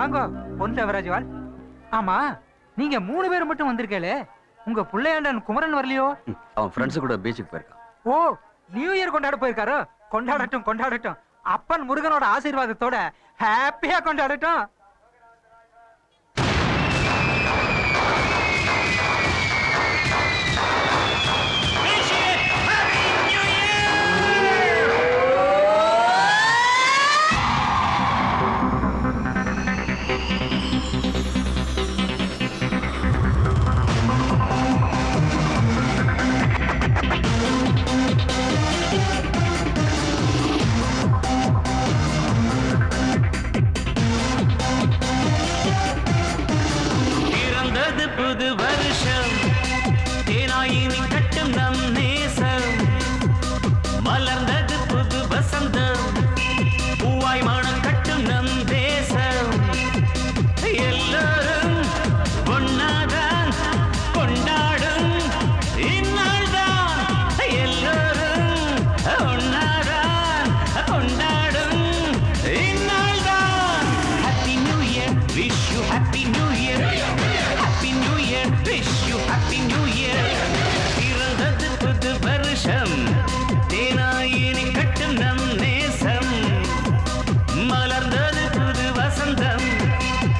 வாங்க பொன் தேவராஜ்வால். ஆமா, நீங்க 3 பேர் மட்டும் வந்திருக்கே, உங்க புள்ளையாண்டன் குமரன் வரலையோ? அவன் ஃப்ரெண்ட்ஸ் கூட பீச்சுக்கு போயிருக்கான். ஓ, நியூ இயர் கொண்டாட போயிருக்காரோ? கொண்டாடட்டும் கொண்டாடட்டும். அப்பன் முருகனோட ஆசீர்வாதத்தோட ஹாப்பியா கொண்டாடட்டும். புது வருஷம் தேனாயினி கட்டும் நம் நேசம், மலர்ந்தது புது வசந்தம், பூவாய் மனம் கட்டும் நம் தேசம். எல்லாரும் ஒன்னாதான் கொண்டாடும் இந்நாள்தான், எல்லாரும் ஒன்னாதான் கொண்டாடும் இந்நாள்தான். Happy new year, wish you happy new year. Wish you happy new year. பிறந்தது புது வருஷம் தேனாயினி கட்டும் நம் நேசம், மலர்ந்தது புது வசந்தம்,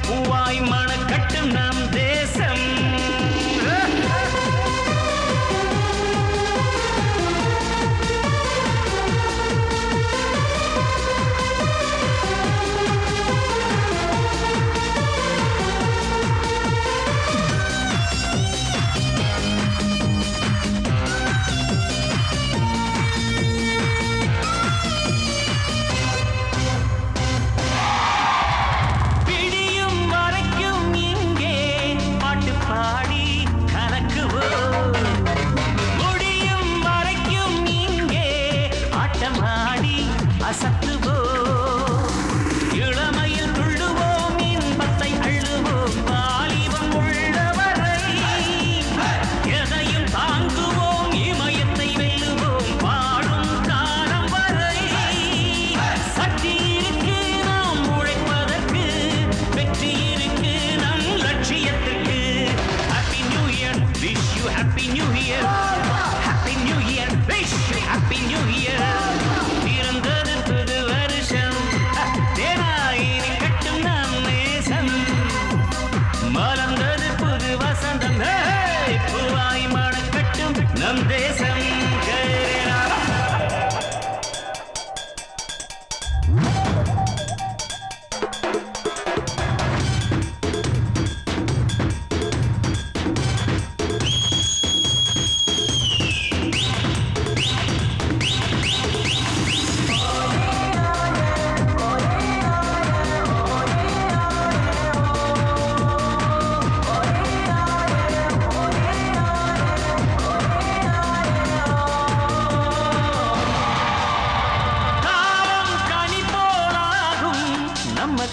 பூவாய் மணம் கட்டும் நம் தேசம்.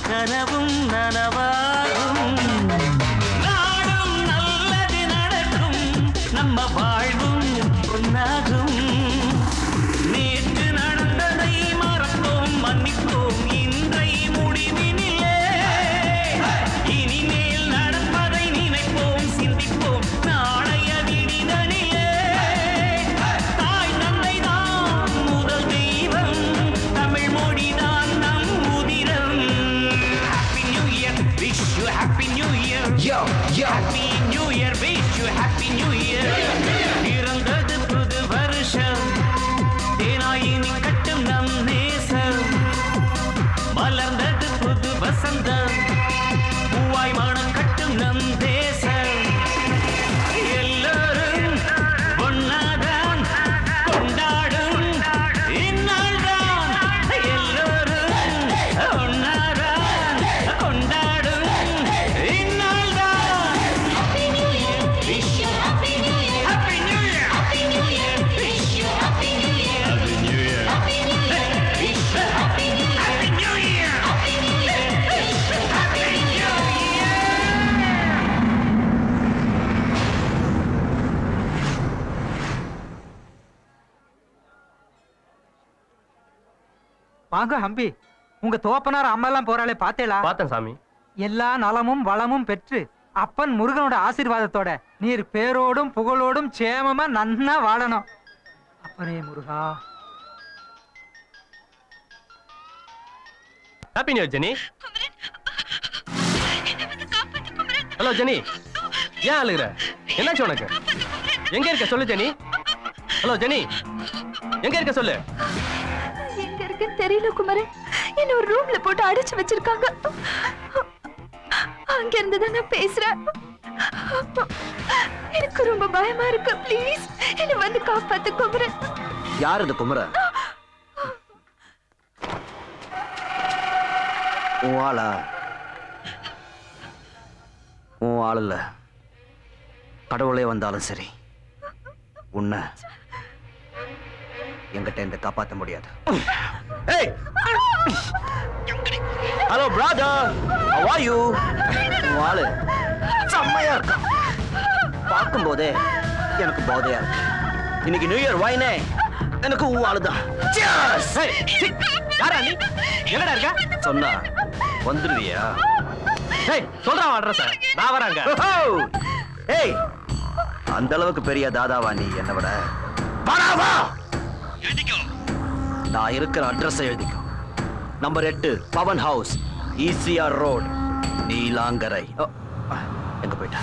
கனவும் நனவாகும், நாடும் நல்லது நடக்கும், நம்ம வாழ்வும் பொன்னாகும். நேற்று நடந்ததை மறப்போம், மன்னிப்போம் இன்றை முடிவினிலே, இனிமேல் நடப்பதை நினைப்போம், சிந்திப்போம் நாளைய விடிதனிலே. தாய் தந்தை தான் முதல் தெய்வம், தமிழ் மொழிதான் நம் உதிரம். Wish you happy new year. Yo, yo. Happy new year. Wish you happy new year. பிறந்தது புது வருஷம் தேனாயினி கட்டும் நம் நேசம், மலர்ந்தது புது வசந்தம், பூவாய் மனம் கட்டும் நம் தேசம். எல்லாரும் ஒன்னாதான் கொண்டாடும் இந்நாள்தான், எல்லாரும் ஒன்னாதான் கொண்டாடும். வாங்க ஹம்பி, உங்க தோப்பனார் அம்மா எல்லாம் போறாளே பாத்தேளா? பார்த்தேன் சாமி. எல்லா நலமும் வளமும் பெற்று அப்பன் முருகனோட ஆசீர்வாதத்தோட நீர் பேரோடும் புகழோடும் சேமமா நன்னா வாழணும். அப்பனே முருகா. Happy new year Jenny. Hello Jenny, ஏன் அழுகுற? என்னாச்சு உனக்கு? எங்க இருக்க சொல்லு ஜெனி. ஹலோ ஜெனி, எங்க இருக்க சொல்லு. எங்க இருக்குன்னு தெரியல குமரன். என்ன ஒரு ரூம்ல போட்டு அடைச்சு வச்சிருக்காங்க. அங்க இருந்து தான் நான் பேசுறேன். எனக்கு ரொம்ப பயமா இருக்கு. ப்ளீஸ் என்ன வந்து காப்பாத்து குமரன். யார் இது குமர? உன் ஆளா? உன் ஆள் இல்ல. கடவுளே வந்தாலும் சரி உன்னை என்கிட்ட இருந்து காப்பாற்ற முடியாது. Hello brother, how are you? உன் ஆளு செம்மையா இருக்கான். பார்க்கும் போதே எனக்கு போதையா இருக்கு. இன்னைக்கு நியூ இயர் வைனே எனக்கு உன் ஆளுதான். யாரா நீ? எங்கடா இருக்க? சொன்னா வந்துருவியா? சொல்றா அட்ரஸ். நான் வராங்க. ஏய், அந்த அளவுக்கு பெரிய தாதாவா நீ என்னை விட? வா, நான் இருக்கிற அட்ரஸ் எழுதிக்கோ. Number 8 Bhavan house, ECR road, Neelankarai. எங்க போயிட்டா?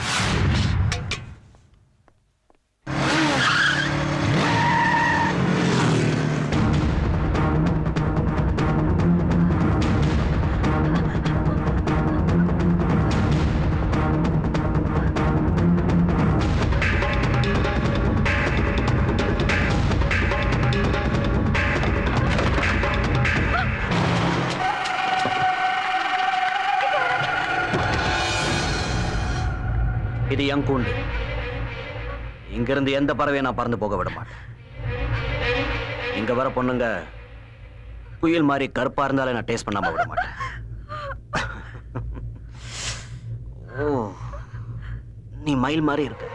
இது என் கூண்டு. இங்கிருந்து எந்த பறவையை நான் பறந்து போக விட மாட்டேன். இங்க வர பொண்ணுங்க குயில் மாதிரி கருப்பா இருந்தாலே நான் டேஸ்ட் பண்ணாம விட மாட்டேன். ஓ, நீ மயில் மாதிரி இருக்க.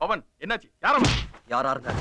பவன், என்னாச்சு? யாரும் யாரா இருக்க?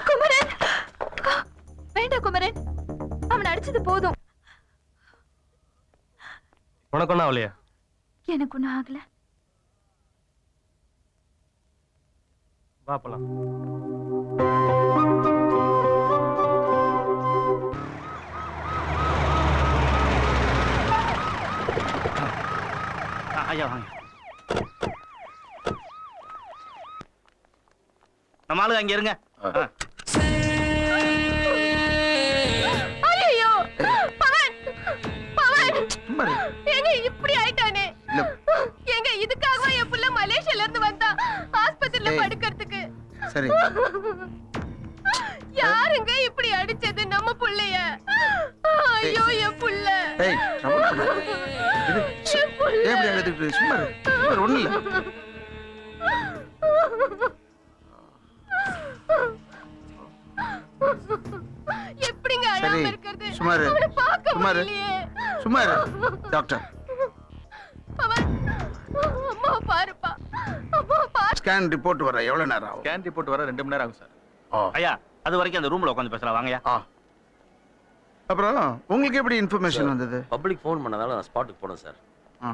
குமரன், வேண்டாம் குமரன், அவன் அடிச்சது போதும். உனக்கு ஒன்றும் ஆகலையா? எனக்கு ஒன்றும் ஆகல. வா போலாம். ஐயா வாங்க. நம்ம ஆளுங்க அங்க இருங்க. ஐயோ பவன், பவன் ஏங்க இப்படி ஆயிட்டானே? ஏங்க இதுக்காகவா என் புள்ள மலேசியால இருந்து வந்தா ஆஸ்பத்திரியில படுக்கிறதுக்கு? சரி, யாருங்க இப்படி அடிச்சது நம்ம புள்ளைய? ஐயோ என் புள்ள. ஏய் ரவுண்ட் பண்ணு. என் புள்ள. ஏன் இப்படி அழுதுட்டு? சும்மா இரு. சும்மா இரு, ஒண்ணும் இல்ல. எப்படிங்க சரி, அழாம இருக்கிறது? சும்மா இரு. அவனை பார்க்க சும்மா இரு. முடியலையே. சும்மா இரு. டாக்டர் பவன், அம்மா பாருப்பா, அம்மா பாரு. ஸ்கேன் ரிப்போர்ட் வர எவ்வளவு நேரம் ஆகும்? ஸ்கேன் ரிப்போர்ட் வர 2 மணி நேரம் ஆகும் சார். ஐயா அது வரைக்கும் அந்த ரூம்ல உட்காந்து பேசலாம் வாங்கய்யா. அப்புறம் உங்களுக்கு எப்படி இன்ஃபர்மேஷன் வந்தது? பப்ளிக் ஃபோன் பண்ணதால நான் ஸ்பாட்டுக்கு போனேன் சார். ஆ.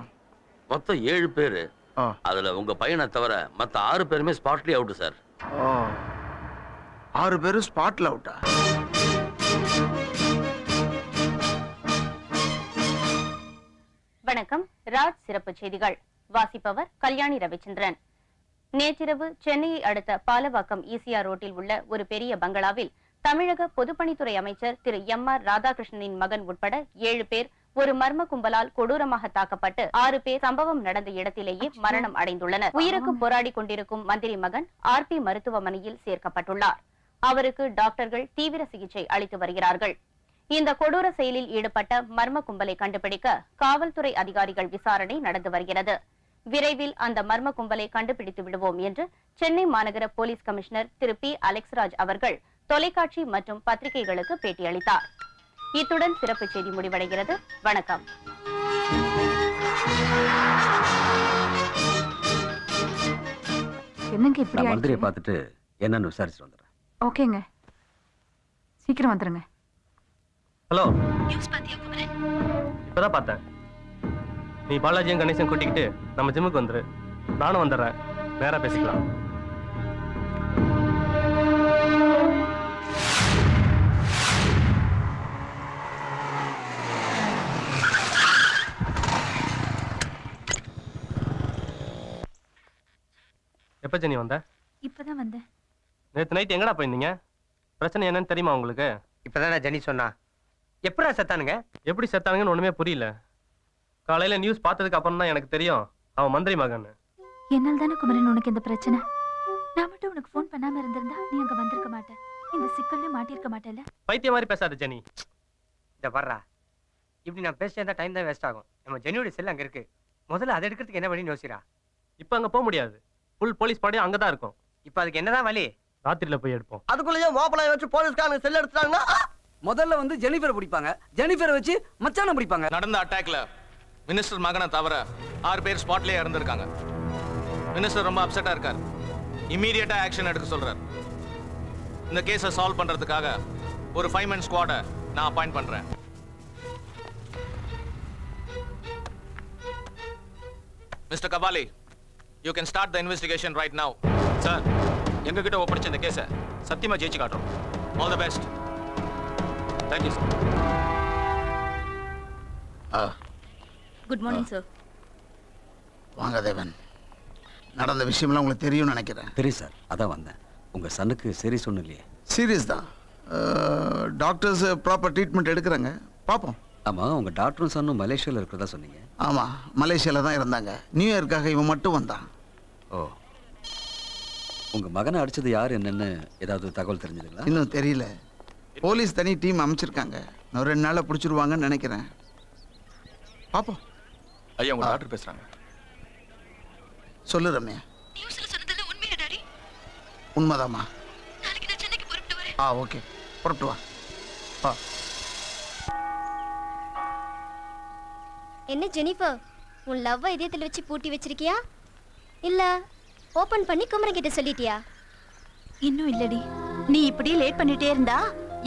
மொத்தம் 7 பேர். ஆ. அதுல உங்க பையனை தவிர மத்த 6 பேருமே ஸ்பாட்லயே அவுட் சார். ஓ, 6 பேரும் ஸ்பாட்ல அவுட்டா? வணக்கம். ராஜ் சிறப்பு செய்திகள் வாசிப்பவர் கல்யாணி ரவிச்சந்திரன். நேற்றிரவு சென்னையை அடுத்த பாலவாக்கம் ஈசிஆர் ரோட்டில் உள்ள ஒரு பெரிய பங்களாவில் தமிழக பொதுப்பணித்துறை அமைச்சர் திரு எம்.ஆர். ராதாகிருஷ்ணனின் மகன் உட்பட 7 பேர் ஒரு மர்ம கும்பலால் கொடூரமாக தாக்கப்பட்டு 6 பேர் சம்பவம் நடந்த இடத்திலேயே மரணம் அடைந்துள்ளனர். உயிருக்கு போராடி கொண்டிருக்கும் மந்திரி மகன் RP மருத்துவமனையில் சேர்க்கப்பட்டுள்ளார். அவருக்கு டாக்டர்கள் தீவிர சிகிச்சை அளித்து வருகிறார்கள். இந்த கொடூர செயலில் ஈடுபட்ட மர்ம கும்பலை கண்டுபிடிக்க காவல்துறை அதிகாரிகள் விசாரணை நடந்து வருகிறது. விரைவில் அந்த மர்ம கும்பலை கண்டுபிடித்து விடுவோம் என்று சென்னை மாநகர போலீஸ் கமிஷனர் திரு P. அலெக்ஸ்ராஜ் அவர்கள் தொலைக்காட்சி மற்றும் பத்திரிகைகளுக்கு பேட்டியளித்தார். இத்துடன் சிறப்பு செய்தி முடிவடைகிறது. வணக்கம். என்னங்க இப்படி மந்திரியை பார்த்துட்டு என்னன்னு விசாரிச்சுட்டு வந்துடுறேன். ஓகேங்க, சீக்கிரம் வந்துருங்க. ஹலோ, நியூஸ் பாத்தியா குமரன்? இப்பதான் பார்த்தேன். நீ பாலாஜியும் கணேசன் கூட்டிக்கிட்டு நம்ம ஜிம்முக்கு வந்துரு. நானும் வந்துடுறேன். நேரா பேசிக்கலாம். எப்ப ஜெனி வந்த? இப்பதான் வந்தேன். நேத்து நைட் எங்கடா போயிருந்தீங்க? பிரச்சனை என்னன்னு தெரியுமா உங்களுக்கு? இப்பதான் ஜெனி சொன்னா. எப்படா செத்தானுங்க? எப்படி செத்தானுங்கன்னு ஒண்ணுமே புரியல. காலையில நியூஸ் பார்த்ததுக்கு அப்புறம் தான் எனக்கு தெரியும் அவன் மந்திரி மகன். என்னால் தானே குமரன் உனக்கு இந்த பிரச்சனை. நான் மட்டும் உனக்கு ஃபோன் பண்ணாம இருந்திருந்தா நீ அங்க வந்திருக்க மாட்டேன். இந்த சிக்கல்ல மாட்டிருக்க மாட்டேல்ல. பைத்திய மாதிரி பேசாத ஜெனி. இந்த வர்றா, இப்படி நான் பேசிட்டா டைம் தான் வேஸ்ட் ஆகும். நம்ம ஜெனியோட செல் அங்க இருக்கு. முதல்ல அதை எடுக்கிறதுக்கு என்ன வழின்னு யோசிக்கிறா. இப்ப அங்க போக முடியாது. ஃபுல் போலீஸ் படையும் அங்கதான் இருக்கும். இப்ப அதுக்கு என்னதான் வழி? ராத்திரில போய் எடுப்போம். அதுக்குள்ளேயே மாப்பிளைய வச்சு போலீஸ்காரங்க செல் எடுத்துட்டாங்கன்னா முதல்ல வந்து ஜெனிஃபரை பிடிப்பாங்க. ஜெனிஃபரை வச்சு மச்சான பிடிப்பாங்க. நடந்த அட்டாக்ல மினிஸ்டர் மகனை தவிர 6 பேர் ஸ்பாட்லயே இறந்திருக்காங்க. மினிஸ்டர் ரொம்ப அப்செட்டா இருக்கார். இம்மீடியட்டா ஆக்ஷன் எடுக்க சொல்றார். இந்த கேஸை சால்வ் பண்றதுக்காக ஒரு 5 man ஸ்குவாட நான் அப்பாயிண்ட் பண்றேன். Mister Kabali, you can start the investigation right now. Sir, எங்க கிட்ட ஒப்படைச்ச இந்த கேஸை சத்தியமா ஜெயிச்சு காட்டுறோம். All the best. Thank you sir. Good morning sir. வாங்க தேவன். நடந்த விஷயம்லாம் உங்களுக்கு தெரியும்னு நினைக்கிறேன். தெரியும் சார், அதான் வந்தேன். உங்கள் சனுக்கு சரி சொன்னலையே. சீரியஸ் தான். டாக்டர்ஸ் ப்ராப்பர் ட்ரீட்மெண்ட் எடுக்கிறாங்க. பார்ப்போம். ஆமாம், உங்கள் டாக்டரும் சன்னும் மலேசியாவில் இருக்கிறதா சொன்னீங்க. ஆமாம், மலேசியாவில் தான் இருந்தாங்க. நியூ இயர்க்காக இவன் மட்டும் வந்தான். ஓ, உங்கள் மகனை அடித்தது யார் என்னன்னு ஏதாவது தகவல் தெரிஞ்சதுங்களா? இன்னும் தெரியல. போலீஸ் தனி டீம் அமைச்சிருக்காங்க. நான் 2 நாளில் பிடிச்சிருவாங்கன்னு நினைக்கிறேன். பார்ப்போம். ஐயா, உங்க டாக்டர் பேசுறாங்க. சொல்லு ரம்யா. உண்மைதாம்மா. ஓகே, புறப்பட்டு வா. என்ன ஜெனிஃபர், உன் லவ்வை இதயத்தில் வச்சு பூட்டி வச்சிருக்கியா இல்ல ஓபன் பண்ணி குமரன் கிட்ட சொல்லிட்டியா? இன்னும் இல்லடி. நீ இப்படியே லேட் பண்ணிட்டே இருந்தா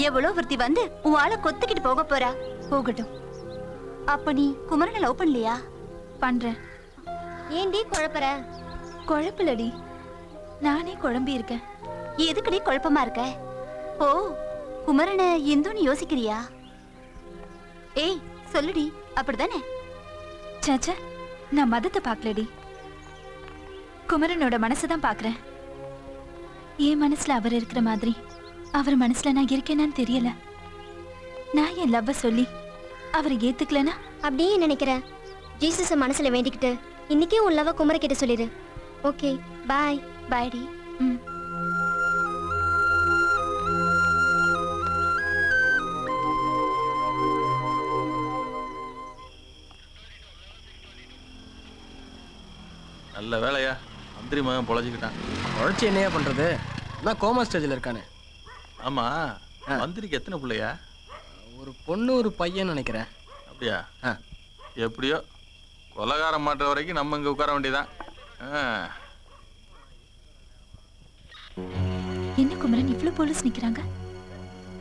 எவ்வளவு ஒருத்தி வந்து உன் ஆளை கொத்திக்கிட்டு போக போறா. போகட்டும். அப்ப நீ குமரனை லவ் பண்ணலையா? பண்றேன். ஏண்டி குழப்பற? குழப்பலடி, நானே குழம்பி இருக்கேன். எதுக்குடி குழப்பமா இருக்க? ஓ, குமரனை இந்துன்னு யோசிக்கிறியா? ஏய் சொல்லுடி, அப்படிதானே? சாச்சா, நான் மதத்தை பார்க்கலடி, குமரனோட மனசுதான் பார்க்கறேன். என் மனசுல அவர் இருக்கிற மாதிரி அவர் மனசுல நான் இருக்கேனான்னு தெரியல. நான் என் லவ்வ சொல்லி அவரை ஏத்துக்கலனா அப்படியே நினைக்கிறேன். ஜீசஸ மனசுல வேண்டிக்கிட்டு இன்னைக்கே உன் லவ்வ குமர கிட்ட சொல்லிடு. ஓகே, பாய். பாய்டி. நல்ல வேலையா, மந்திரி மகன் பொழைச்சிக்கிட்டான். உழைச்சி என்னையா பண்றது? நான் கோமா ஸ்டேஜில் இருக்கானே. ஆமா, மந்திரிக்கு எத்தனை பிள்ளையா? ஒரு பொண்ணு ஒரு பையன் நினைக்கிறேன். அப்படியா? எப்படியோ கொலகாரம் மாற்ற வரைக்கும் நம்ம இங்க உட்கார வேண்டியதான். என்ன குமரன், இவ்வளவு போலீஸ் நிக்கிறாங்க?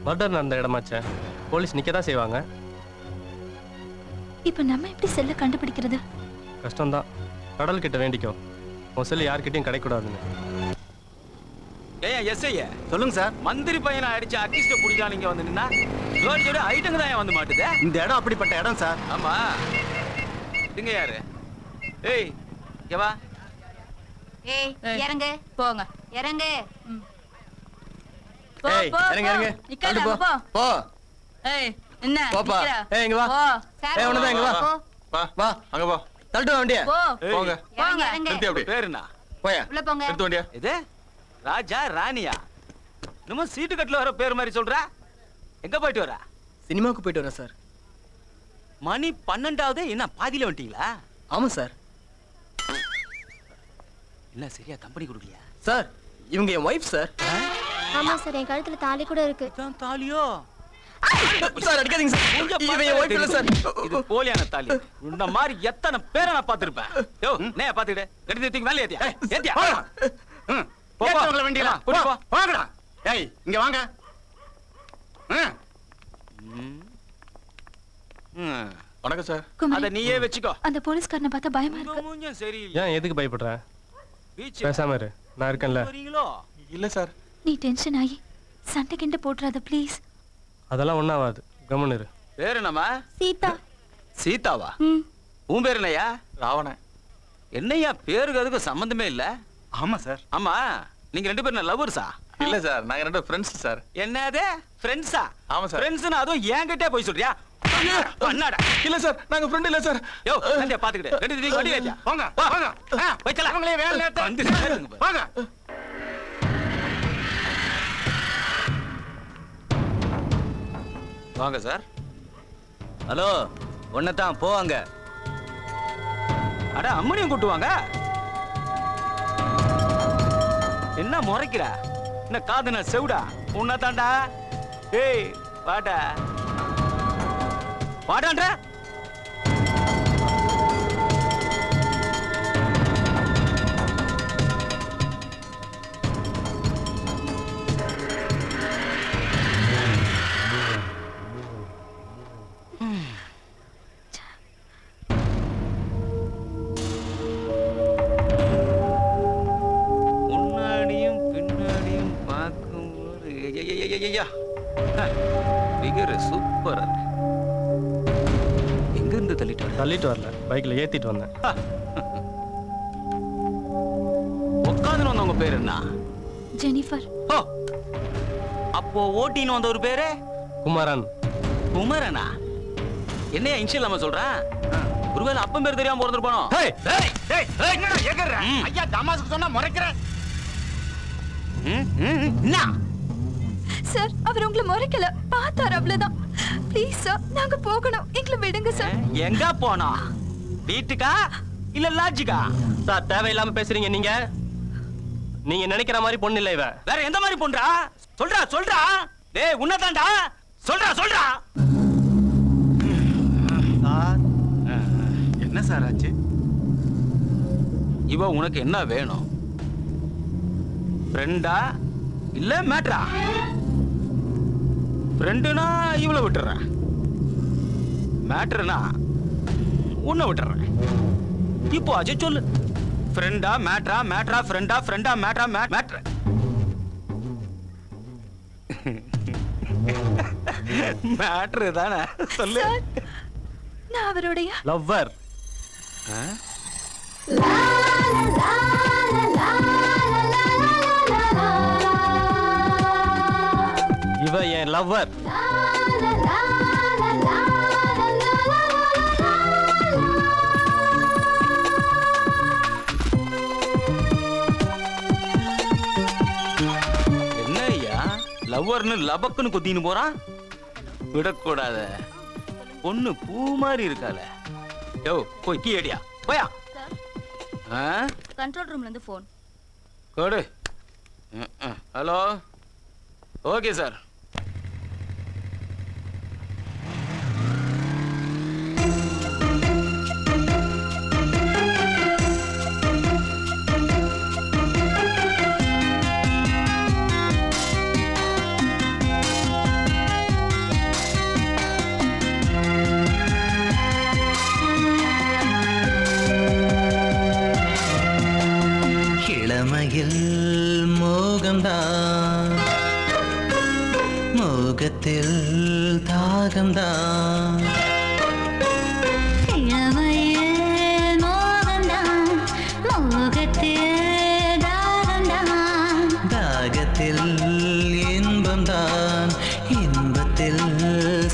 மர்டர் நடந்த இடமாச்சே, போலீஸ் நிக்க தான் செய்வாங்க. இப்ப நம்ம எப்படி செல்ல கண்டுபிடிக்கிறது? கஷ்டம்தான். கடல் கிட்ட வேண்டிக்கோ, உன் செல்லு யார்கிட்டயும் கிடைக்கூடாதுன்னு. ஏன் எஸ்ஐ சொல்லுங்க சார். மந்திரி பையனை அடிச்சு அக்கிஸ்ட புடிச்சா நீங்க வந்து நின்னா ஜோடி ஜோடி ஐட்டங்க தான் வந்து மாட்டுது. இந்த இடம் அப்படிப்பட்ட இடம் சார். ஆமா, இங்க யாரு? ஏய் இங்க வா. ஏய் இறங்க. போங்க. இறங்க. ஏய் இறங்க இறங்க. நிக்கல போ. போ. ஏய் என்ன? போப்பா. ஏய் இங்க வா. ஏய் ஒண்ணு இங்க வா. வா வா, அங்க போ. தள்ளிட்டு வண்டியா. போங்க. போங்க. நிறுத்தி அப்படி. பேர் என்ன? போயா. உள்ள போங்க. நிறுத்து வண்டியா. இது ராஜா ராணியா? நம்ம சீட்டு கட்டல வர பேர் மாதிரி சொல்ற. எங்க போயிட்டு வர? சினிமாவுக்கு போயிட்டு வரேன் சார். மணி 12ஆவது. என்ன பாதியில வந்துட்டீங்களா? ஆமா சார். இல்ல சரியா கம்பெனி கொடுக்கலையா சார்? இவங்க என் வைஃப் சார். ஆமா சார், என் கழுத்துல தாலி கூட இருக்கு. தாலியோ? சார் அடிக்காதீங்க சார். இவன் என் வைஃப் இல்ல சார். இது போலியான தாலி. இந்த மாதிரி எத்தனை பேரை நான் பாத்துருப்பேன். யோ நே பாத்துக்கிடு. எடுத்து தூக்கி மேல ஏத்தியா. ஏத்தியா. போ போ. வண்டியில கூட்டி போ. வாங்கடா. ஏய் இங்க வாங்க. வணக்கம் சார். அத நீயே வெச்சுக்கோ. அந்த போலீஸ்காரனை பார்த்தா பயமா இருக்கு. மூஞ்சும் சரியில்லை. ஏன் எதுக்கு பயப்படுற? பீச் பேசாம இரு, நான் இருக்கேன்ல. வரீங்களோ? இல்ல சார். நீ டென்ஷன் ஆகி சண்டை கிண்ட போட்டுறாத ப்ளீஸ். அதெல்லாம் ஒன்றும் ஆகாது, கம்முன்னு இரு. பேர் என்னம்மா? சீதா. சீதாவா? உன் பேர் என்னய்யா? ராவணன். என்னய்யா பேருக்கு அதுக்கு சம்பந்தமே இல்ல? ஆமா சார். ஆமா, நீங்க 2 பேரும் லவ்வர்ஸா? இல்ல சார், நாங்க 2 ஃப்ரெண்ட்ஸ் சார். என்னது ஃப்ரெண்ட்ஸா? ஆமா சார். ஃப்ரெண்ட்ஸ்னா அதுவும் என்கிட்டே போய் சொல்றியா? பண்ணாடா. இல்ல சார், நாங்க ஃப்ரெண்ட் இல்ல சார். யோ சண்டே பாத்துக்கிட்டு 2 தீ வண்டி ஏத்தியா. வாங்க வாங்க. போய் சல. அவங்களே வேலை நேரத்தை வந்து சேருங்க. வாங்க. வாங்க சார். ஹலோ, ஒன்னதான் போவாங்க. அட அம்மனியும் கூட்டுவாங்க. என்ன முறைக்கிற? என்ன காதுன செவுடா? உன்னதாண்டா. ஏய் வாடா. வாடான்ற. ஐயா ஃபிகர் சூப்பர். எங்க இருந்து தள்ளிட்டு வரல, பைக்ல ஏத்திட்டு வந்தேன். உட்காந்து வந்தவங்க பேர் என்ன? ஜெனிஃபர். ஓ, அப்போ ஓட்டின்னு வந்த ஒரு பேரு குமரன். குமரனா? என்னையா இன்ஷியல் நம்ம சொல்றேன்? ஒருவேளை அப்பன் பேர் தெரியாம பிறந்திருப்பானோ? என்னடா ஏகற? ஐயா தமாசுக்கு சொன்னா முறைக்கிறேன். சார், அவர் உங்களை முறைக்கல, பார்த்தார் அவ்வளவுதான். ப்ளீஸ் சார், நாங்க போகணும், எங்களை விடுங்க சார். எங்க போனோம்? வீட்டுக்கா இல்ல லாட்ஜுக்கா? சார், தேவையில்லாம பேசுறீங்க நீங்க. நீங்க நினைக்கிற மாதிரி பொண்ணு இல்ல இவ. வேற எந்த மாதிரி பொண்ணா? சொல்றா. டேய் உன்னதான்டா. சொல்றா. என்ன சார் ஆச்சு? இவ உனக்கு என்ன வேணும்? ஃப்ரெண்டா இல்ல மேட்ரா? ஃப்ரெண்டுனா இவ்வளவு விட்டுறேன், மேட்ருனா உன்னை விட்டுறேன். இப்போ அஜய் சொல்லு, ஃப்ரெண்டா மேட்ரா ஃப்ரெண்டா மேட்ரா மேட்ரு? மேட்ரு தானே, சொல்லு. நான் அவருடைய லவ்வர். இவ என் லவ்வர். என்ன ஐயா லவ்வர்னு லபக்குன்னு குத்தின்னு போறான்? விடக்கூடாத, பொண்ணு பூ மாதிரி இருக்கால. யோ போய் கீ அடியா, போயா. கண்ட்ரோல் ரூம்ல இருந்து போன். கொடு. Hello, okay sir. இளமையில் மோகம்தான், மோகத்தில் தாகம்தான். இளமையில் மோகம்தான், மோகத்தில் தாகம்தான். தாகத்தில் இன்பம்தான், இன்பத்தில்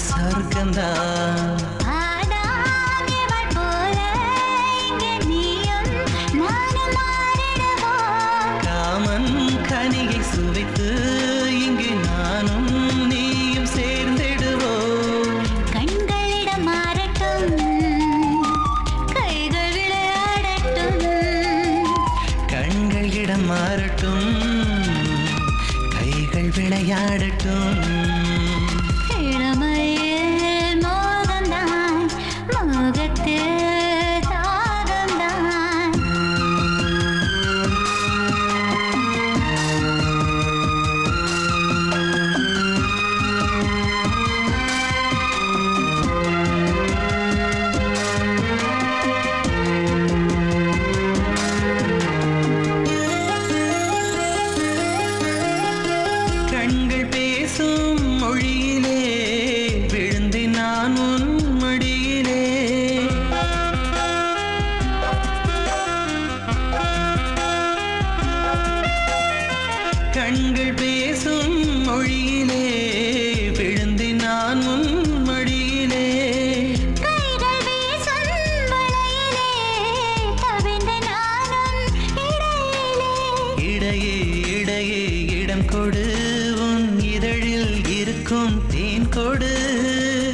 சொர்க்கம்தான். கனியை சுவைத்து இங்கு நானும் நீயும் சேர்ந்திடுவோம். கண்களிடம் மாறட்டும், கைகள் விளையாடட்டும். கண்களிடம் மாறட்டும், கைகள் விளையாடட்டும். இளமையில் மோகம்தான், மோகத்தில் கண்கள் பேசும் மொழியிலே விழுந்து நான் உன் மடியிலே. கைகள் வீசும் வளையிலே தவிந்து நானும் இடையிலே. இடையே இடையே இடம் கொடு, உன் இதழில் இருக்கும் தேன் கொடு.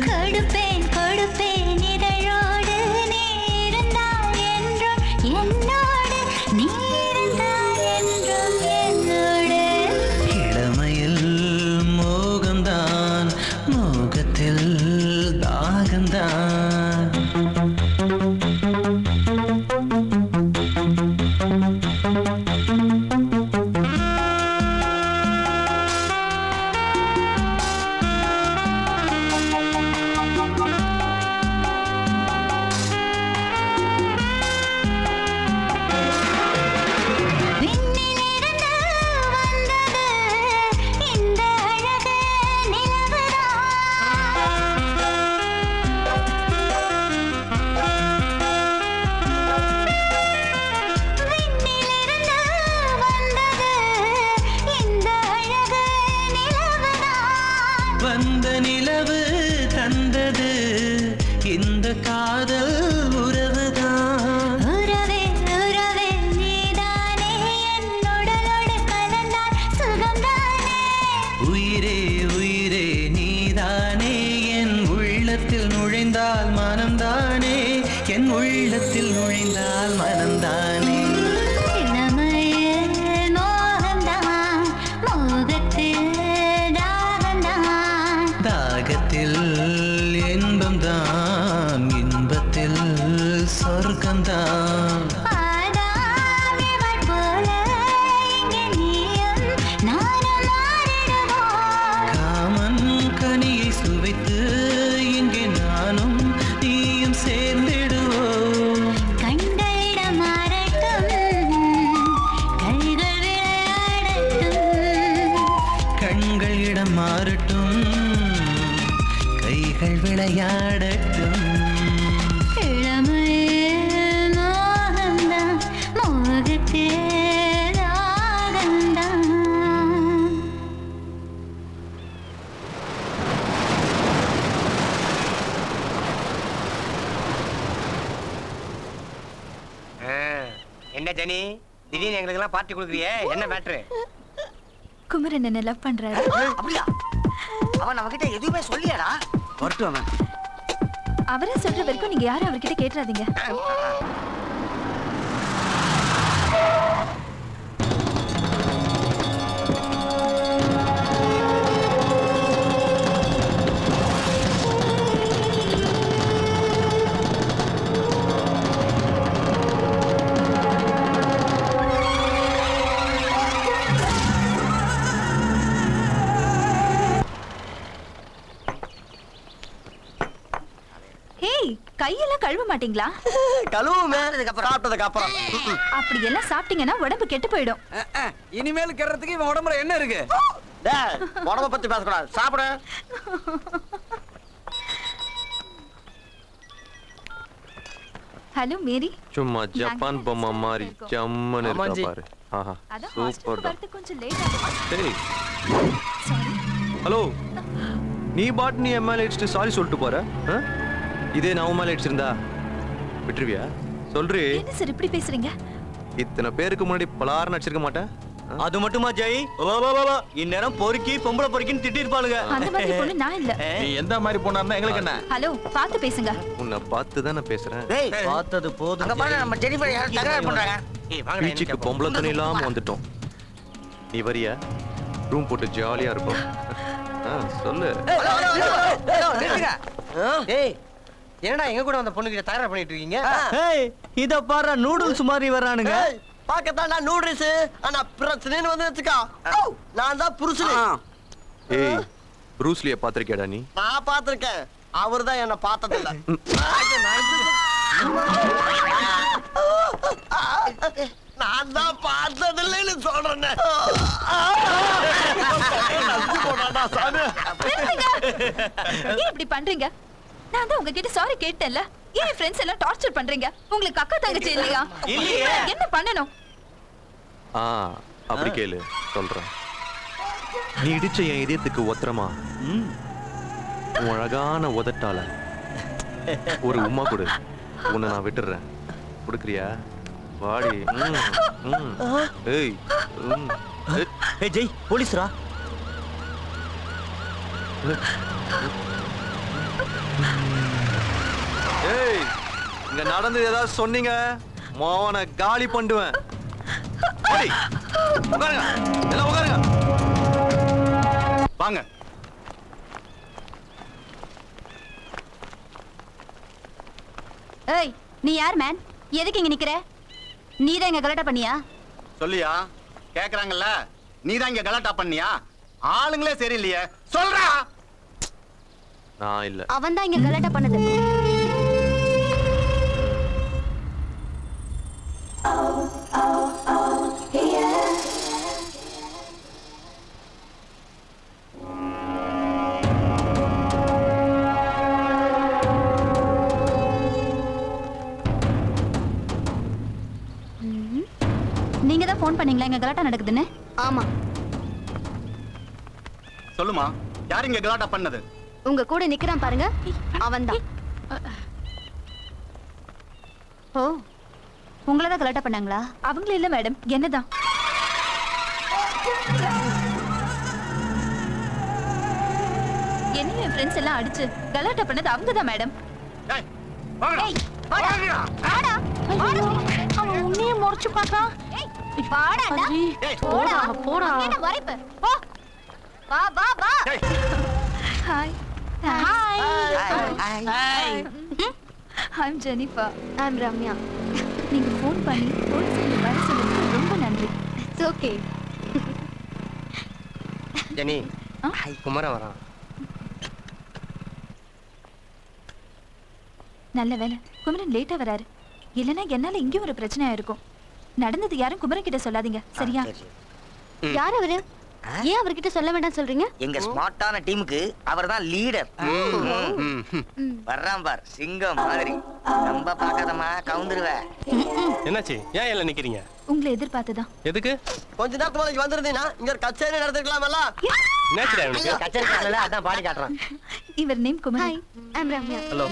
கொடுப்பேன் கொடுப்பேன் இதழோடு, நீ இருந்தால் என்றும் என்னோடு, நீ இருந்தால் என்றும் என்னோடு. இளமையில் மோகம்தான், மோகத்தில் தாகம்தான். விண்ணிலிருந்து வந்தது இந்த அழகு கைகள் விளையாடட்டும். என்ன ஜனி திடீர்னு எங்களுக்கு எல்லாம் பார்ட்டி கொடுக்குறியே, என்ன மேட்ரு? குமரன் என்ன லவ் பண்றாரு. அப்படியா? அவன் நம்ம கிட்ட எதுவுமே சொல்லியாடா? வரட்டும் அவன். அவரே சொல்ற வரைக்கும் நீங்க யாரும் அவர்கிட்ட கேட்டுறாதீங்க. கையெல்லாம் கழுவ மாட்டீங்களா? கழுவுமே, சாப்பிட்டதுக்கு அப்புறம். அப்படி எல்லாம் சாப்பிட்டீங்கன்னா உடம்பு கெட்டு போயிடும். இனிமேல் கெடுறதுக்கு இவன் உடம்புல என்ன இருக்கு? உடம்ப பத்தி பேசக்கூடாது, சாப்பிடு. Hello Mary. சும்மா ஜப்பான் பொம்மை மாதிரி ஜம்மன் இருக்கா பாரு. ஆஹா சூப்பர் தான். கொஞ்சம் லேட் ஆகும். சரி. ஹலோ, நீ பாட் நீ எம்எல்ஏ அடிச்சுட்டு சாரி சொல்லிட்டு போற. இதே நான் உன் மேல அடிச்சிருந்தா விட்டுருவியா? சொல்றி. என்ன சார் இப்படி பேசுறீங்க? இத்தனை பேருக்கு முன்னாடி பலார்னு அடிச்சிருக்க மாட்டேன். அது மட்டுமா ஜெய்? இந்நேரம் பொறுக்கி பொம்பளை பொறுக்கின்னு திட்டிருப்பாளுங்க. அந்த மாதிரி பொண்ணு நான் இல்ல. நீ எந்த மாதிரி பொண்ணா இருந்தா எங்களுக்கு என்ன? ஹலோ, பார்த்து பேசுங்க. உன்னை பார்த்து தான் நான் பேசுறேன். டேய், பார்த்தது போதும். அங்க பாரு, நம்ம ஜெனிஃபர் யாரோ தகராறு பண்றாங்க. பீச்சுக்கு பொம்பளை துணி இல்லாம வந்துட்டோம். நீ வரியா? ரூம் போட்டு ஜாலியா இருப்போம். சொல்லு. ஏய், என்னடா எங்க கூட வந்த பொண்ணு கிட்ட தகராறு பண்ணிட்டு இருக்கீங்க? ஏய், இத பாரு, நூடுல்ஸ் மாதிரி வரானுங்க. பாக்கத்தான் நான் நூடுல்ஸ், ஆனா பிரச்சனைன்னு வந்து வெச்சுக்கோ. நான் தான் புருஷன். ஏய், ப்ரூஸ்லிய பாத்திருக்கேடா நீ? நான் பாத்திருக்கேன், அவர்தான் என்ன பார்த்தது இல்ல. நான் தான் பார்த்தது இல்லைன்னு சொல்றேன். ஏன் இப்படி பண்றீங்க? நான் தான் உங்ககிட்ட சாரி கேட்டேன்ல. ஏன் ஃப்ரெண்ட்ஸ் எல்லாம் டார்ச்சர் பண்றீங்க? உங்களுக்கு அக்கா தங்கச்சி இல்லையா? என்ன பண்ணணும்? அப்படி கேளு, சொல்றேன். நீ இடிச்ச என் இதயத்துக்கு ஒத்தரமா உன் அழகான உதட்டால ஒரு உம்மா கொடு. உன்னை நான் விட்டுறேன். கொடுக்குறியா? வாடி. ஏய், ஏய் ஜெய், போலீஸ்ரா. ஏய், இங்க நடந்து ஏதாவது சொன்னீங்க மோவனை காலி பண்ணுவேன். உட்காருங்க, எல்லாம் உட்காருங்க. வாங்க. ஏய், நீ யார் மேன்? எதுக்கு இங்க நிக்கிற? நீ தான் இங்க கலாட்டா பண்ணியா? சொல்லியா? கேக்குறாங்கல்ல, நீ தான் இங்க கலாட்டா பண்ணியா? ஆளுங்களே சரியில்லையே, சொல்றா. நான் இல்ல. அவன் தான் இங்க கலாட்டா பண்ணது. நீங்க தான் ஃபோன் பண்ணீங்களா இங்க கலாட்டா நடக்குதுன்னு? ஆமா. சொல்லுமா, யார் இங்க கலாட்டா பண்ணது? உங்க கூட நிக்கிறான் பாருங்க, அவன்தான். ஓ, உங்களை தான் கலாட்டா பண்ணாங்களா? அவங்கள இல்ல மேடம், என்னதான். என்ன என் ஃப்ரெண்ட்ஸ் எல்லாம் அடிச்சு கலாட்டா பண்ணது அவங்க தான் மேடம். அவன் உன்னையே முறைச்சு பார்க்கான். போடா போடா. என்ன மறைப்பு? போ. வா வா வா. Hi. Hi. I'm Jennifer. I'm Ramya. நீங்க ஃபோன் பண்ணி போலீஸ்ல வர சொன்னதுக்கு ரொம்ப நன்றி. It's okay. ஜெனி, குமரன் வரான். நல்ல வேலை குமரன் லேட்டா வராரு. இல்லனா என்னால இங்க ஒரு பிரச்சனையா இருக்கும். நடந்தது யாரும் குமரன் கிட்ட சொல்லாதீங்க, சரியா? யார் அவரு? ஏன் அவர்கிட்ட சொல்ல வேண்டாம் சொல்றீங்க? எங்க ஸ்மார்ட்டான டீமுக்கு அவர்தான் லீடர். வர்றான் பார் சிங்கம் மாதிரி. ரொம்ப பார்க்காதம்மா கவுந்துருவ. என்னாச்சு? ஏன் எல்லாம் நிக்கிறீங்க? உங்களை எதிர்பார்த்துதான். எதுக்கு? கொஞ்ச நேரத்துக்கு முன்னாடி வந்திருந்தீங்கன்னா இங்க ஒரு கச்சேரி நடந்துக்கலாமல்ல. நேச்சுரா இவனுக்கு. கச்சேரி பண்ணல அதான் பாடி காட்டுறான். இவர் நேம் குமார். ஹாய், ஐ அம் ரம்யா. ஹலோ.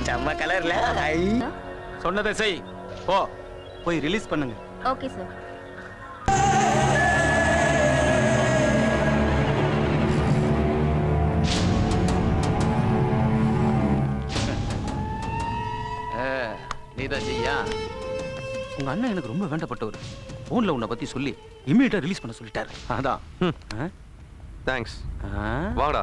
செம்ம கலர்ல. சொன்னதை செய். போ போய் ரிலீஸ் பண்ணுங்க. Okay sir. நீதான் செய்யா. உங்க அண்ணன் எனக்கு ரொம்ப வேண்டப்பட்டவர். போன்ல உன்னை பத்தி சொல்லி இமீடியட்டா ரிலீஸ் பண்ண சொல்லிட்டாரு. அதான். தேங்க்ஸ். வாடா.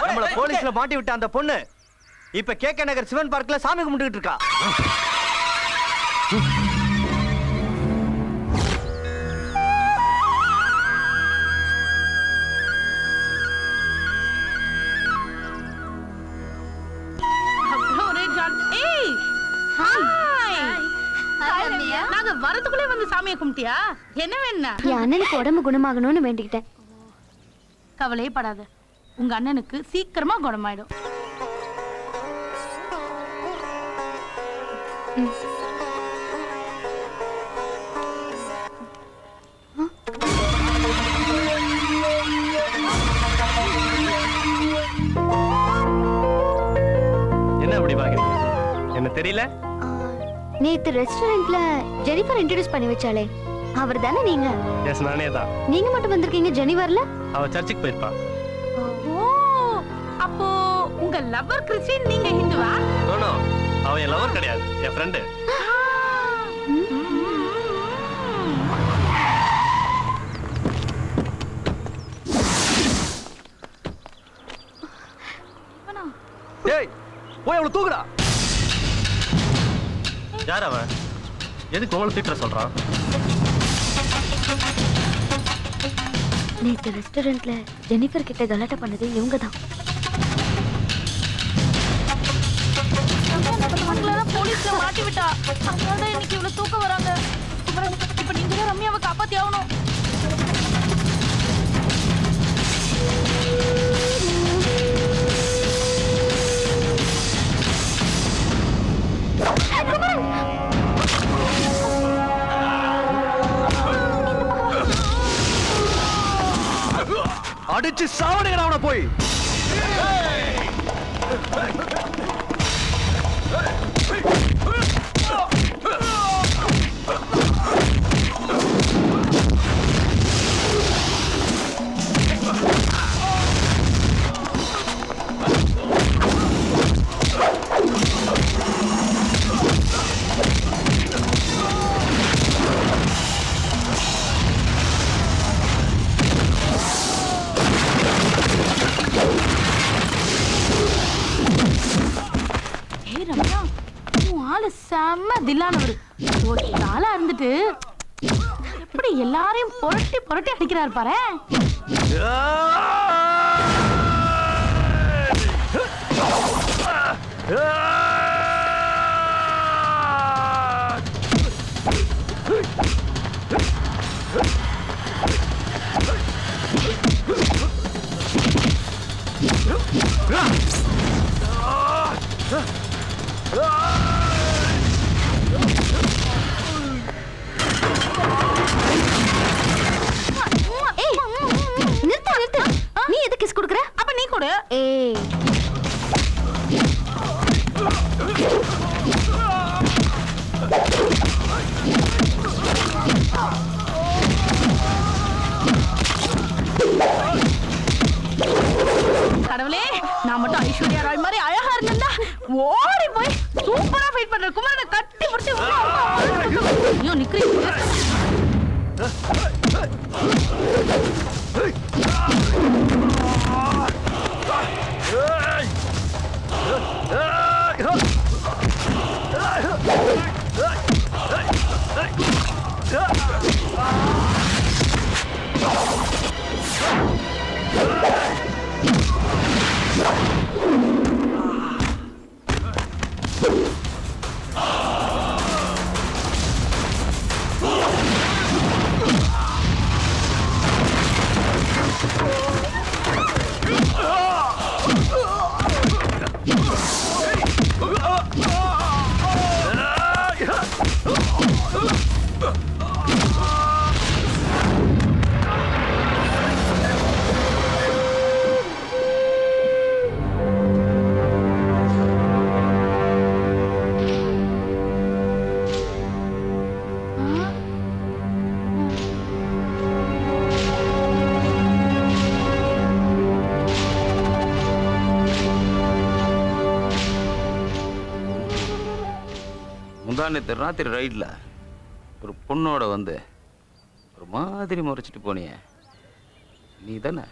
நம்மள போலீஸ்ல மாட்டி விட்ட அந்த பொண்ணு இப்ப கேக்க நகர் சிவன் பார்க்ல சாமி கும்பிட்டுக்கிட்டு இருக்கா. நாங்க வரதுக்குள்ளே வந்து சாமியை கும்பிட்டியா? என்ன வேணா? என் அண்ணனுக்கு உடம்பு குணமாகணும்னு வேண்டிக்கிட்டேன். கவலையே படாத, உங்க அண்ணனுக்கு சீக்கிரமா குணமாயிடும். என்ன அப்படி பாக்குறீங்க? என்ன தெரியல? நேத்து ரெஸ்டாரண்ட்ல ஜெனிஃபர் இன்ட்ரோ듀ஸ் பண்ணி வச்சாளே, அவர் தானே நீங்க? எஸ், நானே தான். நீங்க மட்டும் வந்திருக்கீங்க, ஜெனிஃபர்ல? அவ சர்ச்சுக்கு போயிருப்பா. ஓ, அப்போ உங்க லவர் கிறிஸ்டியன், நீங்க ஹிந்துவா? நோ நோ, அவ என் லவர் கிடையாது, என் ஃப்ரெண்ட். டேய் போய் அவளை தூக்குடா. யார் அவன்? எதுக்கு உங்களை திட்டுற சொல்றான்? நேத்து ரெஸ்டாரண்ட்ல ஜெனிஃபர் கிட்ட கலாட்டா பண்ணது இவங்க தான். போலீஸ்ல மாட்டி விட்டா, அதனால இன்னைக்கு இவ்வளவு தூக்கம் வராங்க. இப்ப நீங்க தான் ரம்யாவை காப்பாத்தி ஆகணும். அடிச்சு சாவடுங்க அவனை போய். செம்ம தில்லானவர். ஒரு ஆளா இருந்துட்டு எப்படி எல்லாரையும் புரட்டி புரட்டி அடிக்கிறாரு பாரு. நீ எதுக்கு கிஸ் குடுக்குற? அப்ப நீ கொடு. ஏய், கடவுளே, நான் மட்டும் ஐஸ்வர்யா ராய் மாதிரி அழகா இருந்தா ஓடி போய் சூப்பரா ஃபைட் பண்ற குமாரனை கட்டி பிடிச்சி ஐயோ நிக்கிறீங்க. முந்தானத்து ராத்திரி ரைடில் ஒரு பொண்ணோட வந்து ஒரு மாதிரி முறைச்சிட்டு போனியே நீ தானே?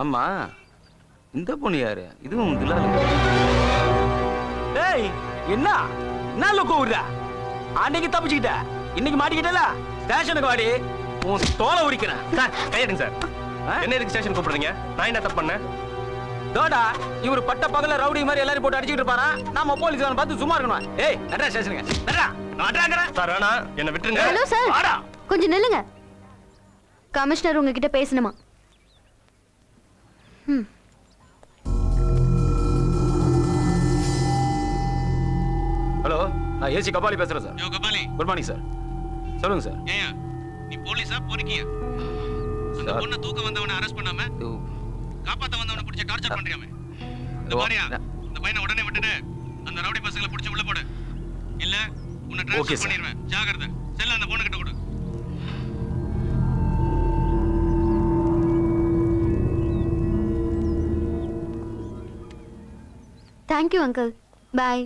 ஆமா, இந்த பொண்ணு யாரு? இதுவும் திலாலு. டேய் என்ன என்ன கூவுற? அன்னைக்கு தப்பிச்சுக்கிட்ட, இன்னைக்கு மாட்டிக்கிட்டல. ஸ்டேஷனுக்கு வாடி, உன் தோலை உரிக்கிறேன். Sir கையெடுங்க sir. என்ன எதுக்கு ஸ்டேஷன் கூப்பிடுறீங்க? நான் என்ன தப்பு பண்ணேன்? தோடா இவர் பட்ட பகல ரவுடி மாதிரி எல்லாரும் போட்டு அடிச்சிட்டு இருப்பாரா? நாம போலீஸ்காரன் பார்த்து சும்மா இருக்கணும். ஏய் நடரா ஸ்டேஷனுக்கு நடரா. நடராங்கற சார் வேணா என்ன விட்டுருங்க. ஹலோ சார், வாடா. கொஞ்சம் நில்லுங்க. கமிஷனர் உங்ககிட்ட பேசணுமா? ஹலோ, நான் ஏசி கபாலி பேசுறேன் சார். யோ கபாலி, குட் மார்னிங் சார். சொல்லுங்க சார். ஏயா நீ போலீஸா பொறுக்கியா? அந்த பொண்ணை தூக்க வந்தவனை அரெஸ்ட் பண்ணாம காப்பாத்த வந்தவனை பிடிச்ச டார்ச்சர் பண்றியாமே. இந்த மாதிரியா இந்த பையனை உடனே விட்டுட்டு அந்த ரவுடி பசங்களை பிடிச்சு உள்ள போடு. இல்ல உன்னை ட்ரான்ஸ்ஃபர் பண்ணிடுவேன். ஜாகிரதை. செல்ல அந்த பொண்ணு கிட்ட கொடு. Thank you uncle. பாய்.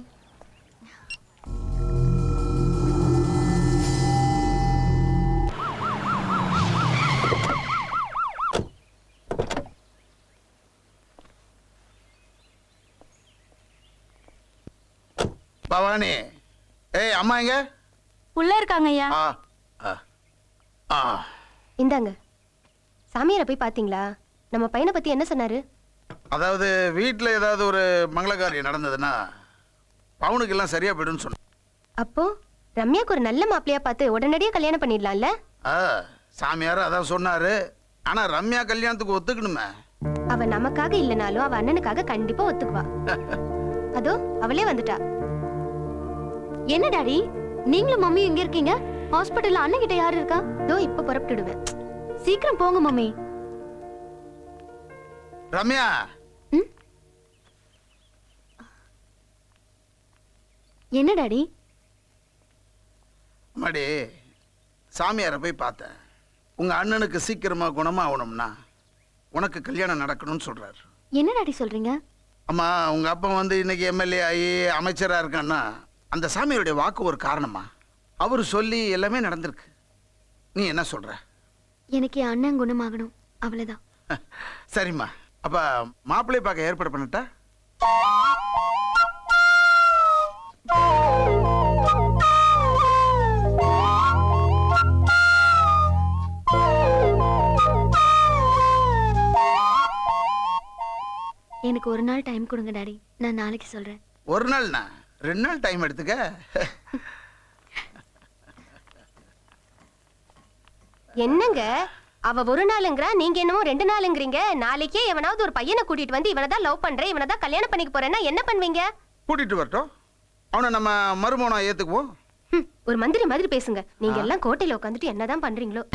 பவானி, ஏய் அம்மா எங்க? உள்ள இருக்காங்க ஐயா. இந்தாங்க. சாமியாரை போய் பாத்தீங்களா? நம்ம பையனை பத்தி என்ன சொன்னாரு? அதாவது வீட்டில் ஏதாவது ஒரு மங்களகாரியம் நடந்ததுன்னா பவுனுக்கு எல்லாம் சரியா போயிடும்னு சொன்ன. அப்போ ரம்யாக்கு ஒரு நல்ல மாப்பிள்ளையா பார்த்து உடனடியே கல்யாணம் பண்ணிடலாம்ல? சாமியார் அதான் சொன்னாரு. ஆனா ரம்யா கல்யாணத்துக்கு ஒத்துக்கணுமே. அவ நமக்காக இல்லனாலும் அவ அண்ணனுக்காக கண்டிப்பா ஒத்துக்குவா. அதோ அவளே வந்துட்டா. என்ன டாடி, நீங்களும் மம்மி எங்க இருக்கீங்க? ஹாஸ்பிடல்ல அண்ணன் கிட்ட யாரு இருக்கா? தோ இப்ப புறப்பட்டுடுவேன். சீக்கிரம் போங்க மம்மி. ரம்யா, என்ன டாடி? அம்மாடி, சாமியாரை போய் பார்த்தேன். உங்க அண்ணனுக்கு சீக்கிரமா குணமாகணும்னா உனக்கு கல்யாணம் நடக்கணும்னு சொல்றாரு. என்ன டாடி சொல்றீங்க? அம்மா, உங்க அப்பா வந்து இன்னைக்கு எம்எல்ஏ ஆகி அமைச்சரா இருக்கான்னா அந்த சாமியாருடைய வாக்கு ஒரு காரணமா? அவரு சொல்லி எல்லாமே நடந்திருக்கு. நீ என்ன சொல்ற? எனக்கு என் அண்ணன் குணமாகணும், அவ்வளவுதான். சரிம்மா, அப்ப மாப்பிள்ளை பார்க்க ஏற்பாடு பண்ணட்டா? எனக்கு ஒரு நாள் டைம் கொடுங்க டாடி, நான் நாளைக்கு சொல்றேன். ஒரு நாள்னா 2 நாள் டைம் எடுத்துக்க. என்னங்க அவ ஒரு நாளுங்கிறா, நீங்க என்னமோ 2 நாளுங்கிறீங்க. நாளைக்கே எவனாவது ஒரு பையனை கூட்டிட்டு வந்து இவனதான் லவ் பண்றேன், இவனதான் கல்யாணம் பண்ணிக்க போறேன்னா என்ன பண்ணுவீங்க? கூட்டிட்டு வரட்டும், அவனை நம்ம மருமகனா ஏத்துக்குவோம். ஒரு மந்திரி மாதிரி பேசுங்க. நீங்க எல்லாம் கோட்டையில உட்காந்துட்டு என்னதான் பண்றீங்களோ?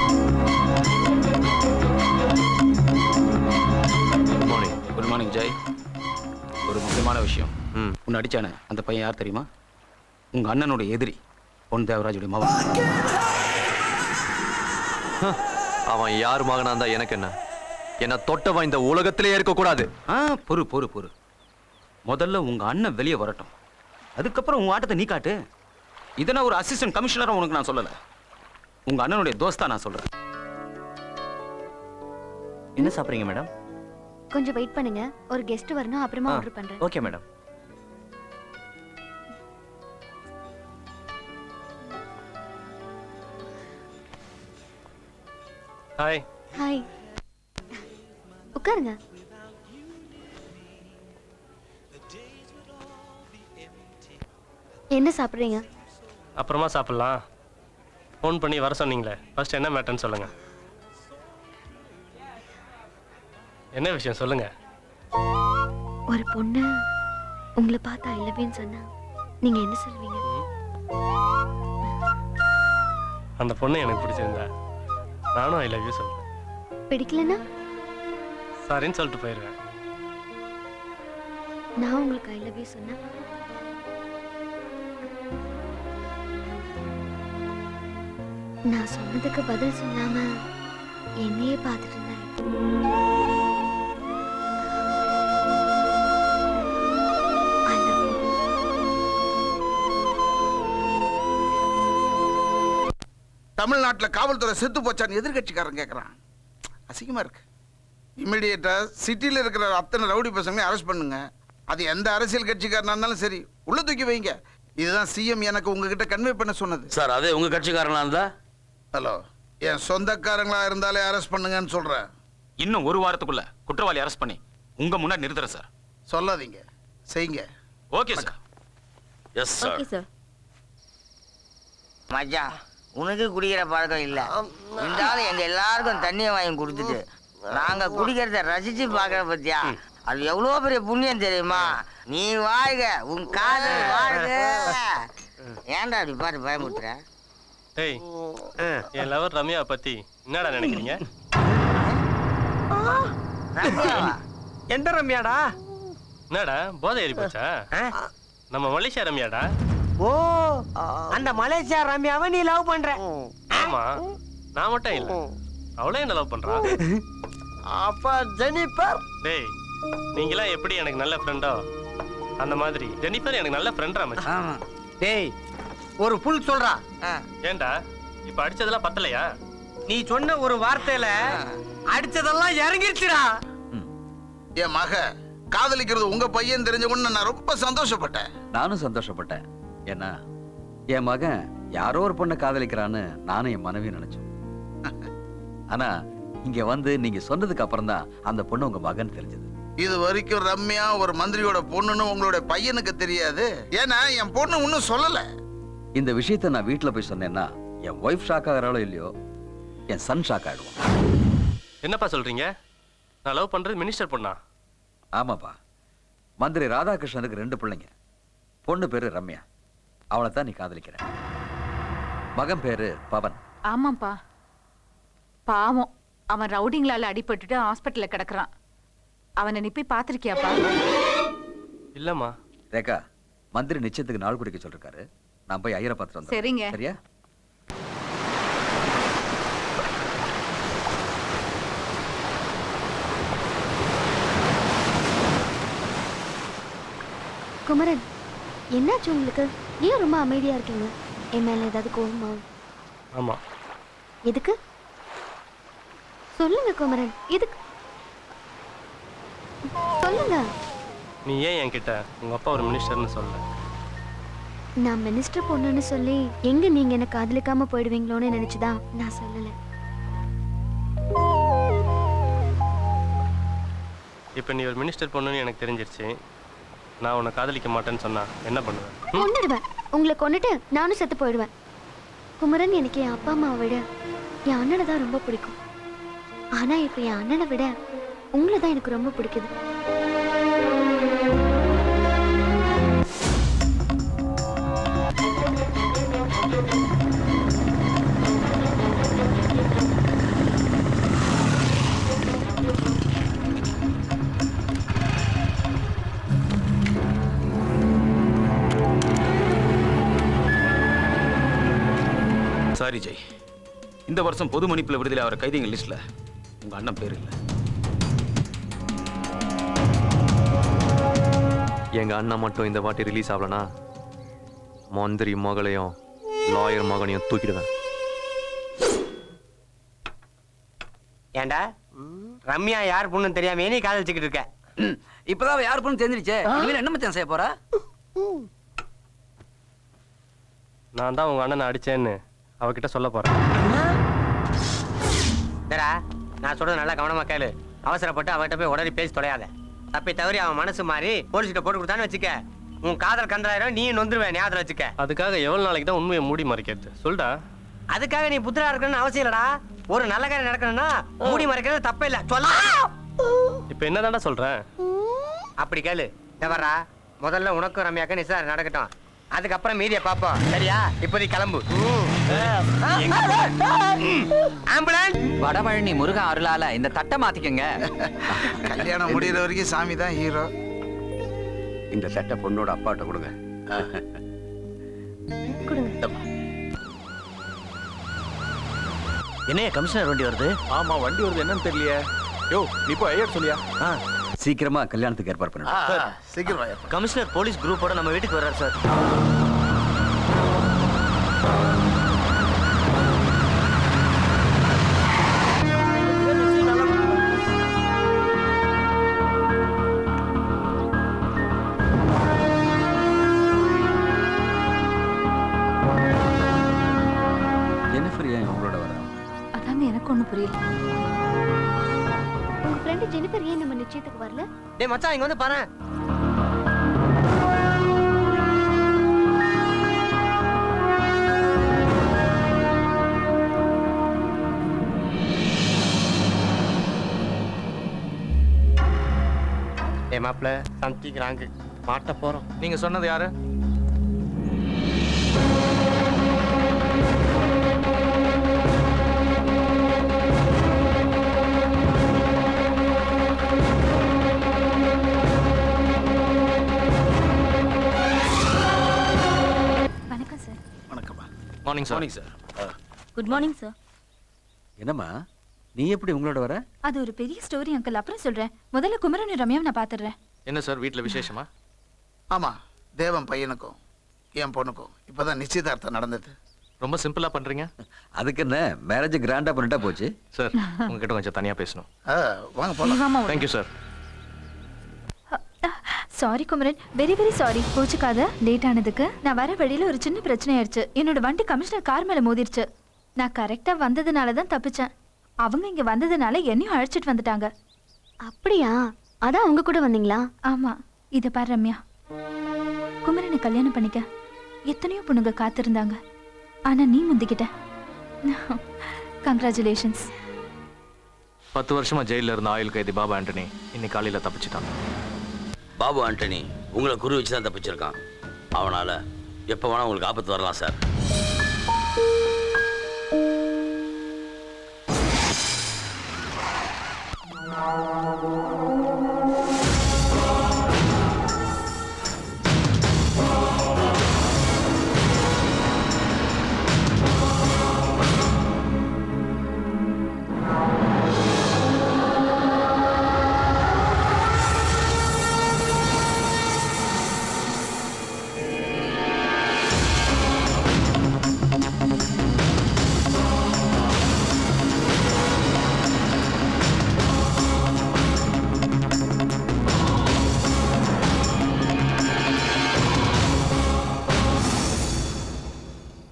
Good morning Jai. ஒரு முக்கியமான விஷயம். உன்னை அடிச்சானே அந்த பையன் யார் தெரியுமா? உங்க அண்ணனுடைய எதிரி, பொன் தேவராஜுடைய மகன். அவன் யார் மகனா இருந்தா எனக்கு என்ன? என்ன தொட்டவன் இந்த உலகத்திலே இருக்கக்கூடாது. பொறு பொறு பொறு. முதல்ல உங்க அண்ணன் வெளியே வரட்டும், அதுக்கப்புறம் உங்க ஆட்டத்தை நீ காட்டு. இதை நான் ஒரு அசிஸ்டன்ட் கமிஷனரா உனக்கு நான் சொல்லல, உங்க அண்ணனுடைய தோஸ்தா நான் சொல்றேன். என்ன சாப்பிடுறீங்க மேடம்? கொஞ்சம் வெயிட் பண்ணுங்க, ஒரு கெஸ்ட் வரணும், அப்புறமா ஆர்டர் பண்றேன். Okay madam. ஹாய். ஹாய். உட்காருங்க. என்ன சாப்பிடுறீங்க? அப்புறமா சாப்பிடலாம். ஃபோன் பண்ணி வர சொன்னீங்களே, ஃபர்ஸ்ட் என்ன மேட்டர்னு சொல்லுங்க. என்ன விஷயம் சொல்லுங்க. ஒரு பொண்ணு உங்களை பார்த்தா ஐ லவ் யூன்னு சொன்னா நீங்க என்ன சொல்வீங்க? அந்த பொண்ணு எனக்கு பிடிச்சிருந்தா நானும் ஐ லவ் யூ சொல்றேன். பிடிக்கலன்னா சாரின்னு சொல்லிட்டு போயிடுவேன். நான் உங்களுக்கு ஐ லவ் யூ சொன்னா நான் சொன்னதுக்கு பதில் சொல்லாம என்னையே பார்த்துட்டு இருந்தேன். தமிழ்நாட்டுல காவல்துறை செத்து போச்சான்னு எதிர்கட்சிக்காரன் கேட்கறான். அசிங்கமா இருக்கு. இமிடியேட்டா சிட்டில இருக்கிற அத்தனை ரவுடி பசங்களையும் அரெஸ்ட் பண்ணுங்க. அது எந்த அரசியல் கட்சிக்காரனா இருந்தாலும் சரி, உள்ள தூக்கி வைங்க. இதுதான் சிஎம் எனக்கு உங்ககிட்ட கன்வே பண்ண சொன்னது. சார் அதே உங்க கட்சிக்காரனா இருந்தா? ஹலோ, என் சொந்தக்காரங்களா இருந்தாலே அரெஸ்ட் பண்ணுங்கன்னு சொல்றேன். இன்னும் ஒரு வாரத்துக்குள்ள குற்றவாளி அரெஸ்ட் பண்ணி உங்க முன்னாடி நிறுத்துறேன் சார். சொல்லாதீங்க, செய்யுங்க. Okay sir. Yes sir. Okay sir. மச்சான், உனக்கு குடிக்கிற பழக்கம் இல்ல. இருந்தாலும் எங்க எல்லாருக்கும் தண்ணியை வாங்கி கொடுத்துட்டு நாங்க குடிக்கிறத ரசிச்சு பாக்குற பத்தியா, அது எவ்வளவு பெரிய புண்ணியம் தெரியுமா? நீ வாழ்க, உன் காதல் வாழ்க. ஏன்டா அப்படி பார்த்து பயமுறுத்துற? ஏய், என் லவர் ரம்யா பத்தி என்னடா நினைக்கிறீங்க? எந்த ரம்யாடா? என்னடா போதை ஏறி போச்சா? நம்ம மலேசியா ரம்யாடா. ஓ, அந்த மலேசியா ரம்யாவை நீ லவ் பண்ற? ஆமா, நான் மட்டும் இல்ல, அவளே என்ன லவ் பண்றா. அப்ப ஜெனிஃபர்? டேய், நீங்களாம் எப்படி எனக்கு நல்ல ஃப்ரெண்டோ அந்த மாதிரி ஜெனிஃபர் எனக்கு நல்ல ஃப்ரெண்டா மச்சான். டேய், ஒரு புல் சொல்றா. ஏன்டா இப்ப அடிச்சதெல்லாம் பத்தலையா? நீ சொன்ன ஒரு வார்த்தையில அடிச்சதெல்லாம் இறங்கிருச்சுடா. என் மக காதலிக்கிறது உங்க பையன் தெரிஞ்ச உடனே நான் ரொம்ப சந்தோஷப்பட்டேன். நானும் சந்தோஷப்பட்டேன். ஏன்னா என் மகன் யாரோ ஒரு பொண்ணை காதலிக்கிறான்னு நானும் என் மனைவி நினைச்சோம். ஆனா இங்க வந்து நீங்க சொன்னதுக்கு அப்புறம் தான் அந்த பொண்ணு உங்க மகன் தெரிஞ்சது. இது வரைக்கும் ரம்யா ஒரு மந்திரியோட பொண்ணுன்னு உங்களுடைய பையனுக்கு தெரியாது. ஏன்னா என் பொண்ணு ஒன்னும் சொல்லல. இந்த விஷயத்தை நான் வீட்டுல போய் சொன்னேன்னா என் ஒய்ஃப் ஷாக் ஆகிறாளோ இல்லையோ, என் சன் ஷாக் ஆயிடுவான். என்னப்பா சொல்றீங்க? நான் லவ் பண்றது மினிஸ்டர் பொண்ணா? ஆமாப்பா, மந்திரி ராதாகிருஷ்ணனுக்கு 2 பிள்ளைங்க. பொண்ணு பேரு ரம்யா, அவளை தான் நீ காதலிக்கிற. மகன் பேரு பவன். ஆமாப்பா, பாவம், அவன் ரவுடிங்களால அடிபட்டுட்டு ஹாஸ்பிட்டல்ல கிடக்குறான். அவனை நீ போய் பாத்திருக்கியாப்பா? இல்லம்மா. ரேகா, மந்திரி நிச்சயத்துக்கு நாள் குடிக்க சொல்லிருக்காரு. நான் போய் ஐயரை பார்த்துட்டு வந்தேன். சரிங்க. சரியா? குமரன், என்னாச்சு உங்களுக்கு? ஏன் ரொம்ப அமைதியா இருக்கீங்க? என் மேல ஏதாவது கோவமா? ஆமா. எதுக்கு சொல்லுங்க குமரன், எதுக்கு சொல்லுங்க. நீ ஏன் என்கிட்ட உங்க அப்பா ஒரு மினிஸ்டர்னு சொல்ல? நான் மினிஸ்டர் பொண்ணுன்னு சொல்லி எங்க நீங்க என்ன காதலிக்காம போயிடுவீங்களோன்னு நினைச்சுதான் நான் சொல்லல. இப்ப நீ ஒரு மினிஸ்டர் பொண்ணுன்னு எனக்கு தெரிஞ்சிருச்சு. நான் உன்னை காதலிக்க மாட்டேன்னு சொன்னா என்ன பண்ணுவேன்? கொன்னுடுவேன். உங்களை கொன்னுட்டு நானும் செத்து போயிடுவேன். குமரன், எனக்கு என் அப்பா அம்மாவை விட என் அண்ணனை தான் ரொம்ப பிடிக்கும். ஆனா இப்ப என் அண்ணனை விட உங்களை தான் எனக்கு ரொம்ப பிடிக்குது. சாரி ஜெய், இந்த வருஷம் பொது மன்னிப்புல விடுதலை ஆகிற கைதிகள் லிஸ்ட்ல உங்க அண்ணன் பேர் இல்லை. எங்க அண்ணன் மட்டும் இந்த வாட்டி ரிலீஸ் ஆகலனா மந்திரி மகளையும் லாயர் மகனையும் தூக்கிடுவேன். ஏண்டா ரம்யா யார் பொண்ணுன்னு தெரியாம நீ காதலிச்சுக்கிட்டு இருக்க? இப்பதான் யார் பொண்ணு தெரிஞ்சிருச்சே. இனிமேல் என்ன மச்சான் செய்ய போற? நான் தான் உங்க அண்ணனை அடிச்சேன்னு அவகிட்ட சொல்ல போறேன். நான் சொல்றது நல்லா கவனமா கேளு. அவசரப்பட்டு அவகிட்ட போய் உடனே பேசி தொலையாத. தப்பி தவறி அவன் மனசு மாறி போலீஸ்கிட்ட போட்டு கொடுத்தான்னு வச்சுக்க, உன் காதல் கண்டாயிரம், நீ நொந்துருவேன். ஞாபகத்துல வச்சுக்க. அதுக்காக எவ்வளவு நாளைக்கு தான் உண்மையை மூடி மறைக்கிறது? சொல்டா. அதுக்காக நீ புத்திரா இருக்கணும்னு அவசியம் இல்லடா. ஒரு நல்ல காரியம் நடக்கணும்னா மூடி மறைக்கிறது தப்பே இல்ல. சொல்ல இப்ப என்னதான்டா சொல்றேன்? அப்படி கேளு. வர்றா, முதல்ல உனக்கும் ரம்யாக்கும் நிச்சயம் நடக்கட்டும். அதுக்கப்புறம் மீதியை பாப்போம். சரியா? இப்போதைக்கு கிளம்பு. ஆம்புலன்ஸ். வடபழனி முருக அருளால இந்த தட்டை மாத்திக்கங்க. கல்யாணம் முடிகிற வரைக்கும் சாமி தான் ஹீரோ. இந்த தட்டை பொண்ணோட அப்பாட்ட கொடுங்க. என்ன கமிஷனர் வண்டி வருது? ஆமா, வண்டி வருது. என்னன்னு தெரியலையே. யோ, நீ போய் ஐயர் சொல்லியா? சீக்கிரமா கல்யாணத்துக்கு ஏற்பாடு பண்ணுங்க. சீக்கிரமா. கமிஷனர் போலீஸ் குரூப்போட நம்ம வீட்டுக்கு வர்றாரு சார். புரியல. உங்க ஃப்ரெண்ட் ஜெனிஃபர் ஏன் நம்ம நிச்சயத்துக்கு வரல? டேய் மச்சான் இங்க வந்து பாரு. டேய் மாப்ள சந்திக்கிறாங்க. மாட்ட போறோம். நீங்க சொன்னது யாரு? வணக்கம் சார். வணக்கம்மா. Morning sir. Morning sir. Good morning sir. என்னம்மா நீ எப்படி உங்களோட வர? அது ஒரு பெரிய ஸ்டோரி அங்கிள், அப்புறம் சொல்றேன். முதல்ல குமரன் ரம்யாவை நான் பாத்துறேன். என்ன சார் வீட்ல விசேஷமா? ஆமா, தேவன் பையனுக்கும் என் பொண்ணுக்கும் இப்பதான் நிச்சயதார்த்தம் நடந்தது. ரொம்ப சிம்பிளா பண்றீங்க. அதுக்கு என்ன மேரேஜ் கிராண்டா பண்ணிட்டா போச்சு. சார் உங்ககிட்ட கொஞ்சம் தனியா பேசணும். வாங்க போலாம். Thank you sir. Sorry Kumaran, very very sorry. கோச்சுக்காத, லேட் ஆனதுக்கு. நான் வர வழியில ஒரு சின்ன பிரச்சனை ஆயிடுச்சு. என்னோட வண்டி கமிஷனர் கார் மேல மோதிருச்சு. நான் கரெக்டா வந்ததுனால தான் தப்பிச்சேன். அவங்க இங்க வந்ததுனால என்னையும் அழைச்சிட்டு வந்துட்டாங்க. அப்படியா? அதான் உங்க கூட வந்தீங்களா? ஆமா. இத பாரு ரம்யா, குமரனை கல்யாணம் பண்ணிக்க எத்தனையோ பொண்ணுங்க காத்திருந்தாங்க. ஆனா நீ முந்திக்கிட்ட. கங்க்ராச்சுலேஷன்ஸ். 10 வருஷமா ஜெயில இருந்த ஆயுள் கைதி பாபு ஆண்டனி இன்னைக்கு காலையில தப்பிச்சிட்டான். பாபு ஆண்டனி உங்களை குறி வச்சு தான் தப்பிச்சிருக்கான். அவனால எப்போ வேணா உங்களுக்கு ஆபத்து வரலாம் சார்.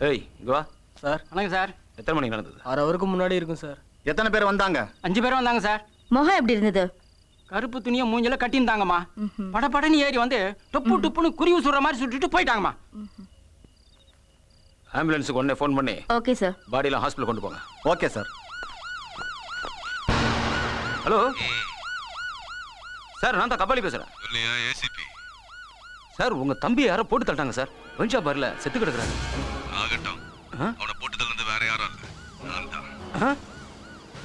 ஏய் இங்க வா. சார் வணக்கம் சார். எத்தனை மணிக்கு நடந்தது? 6 ஹவருக்கு முன்னாடி இருக்கும் சார். எத்தனை பேர் வந்தாங்க? 5 பேர் வந்தாங்க சார். முகம் எப்படி இருந்தது? கருப்பு துணியை மூஞ்சில கட்டியிருந்தாங்கம்மா. படபடன்னு ஏறி வந்து டொப்பு டொப்புன்னு குருவி சுடுற மாதிரி சுட்டுட்டு போயிட்டாங்கம்மா. ஆம்புலன்ஸுக்கு உடனே ஃபோன் பண்ணி ஓகே சார். பாடியெல்லாம் ஹாஸ்பிட்டல் கொண்டு போங்க. Okay sir. ஹலோ சார், நான் தான் கபாலி பேசுறேன். இல்லையா ஏசிபி? சார் உங்க தம்பி யாரோ போட்டு தள்ளிட்டாங்க சார். பஞ்சா பார்ல செத்து கிடக்குறாரு. ஆகட்டும். அவனை போட்டு தள்ளது வேற யாரும் இல்ல, நான் தான்.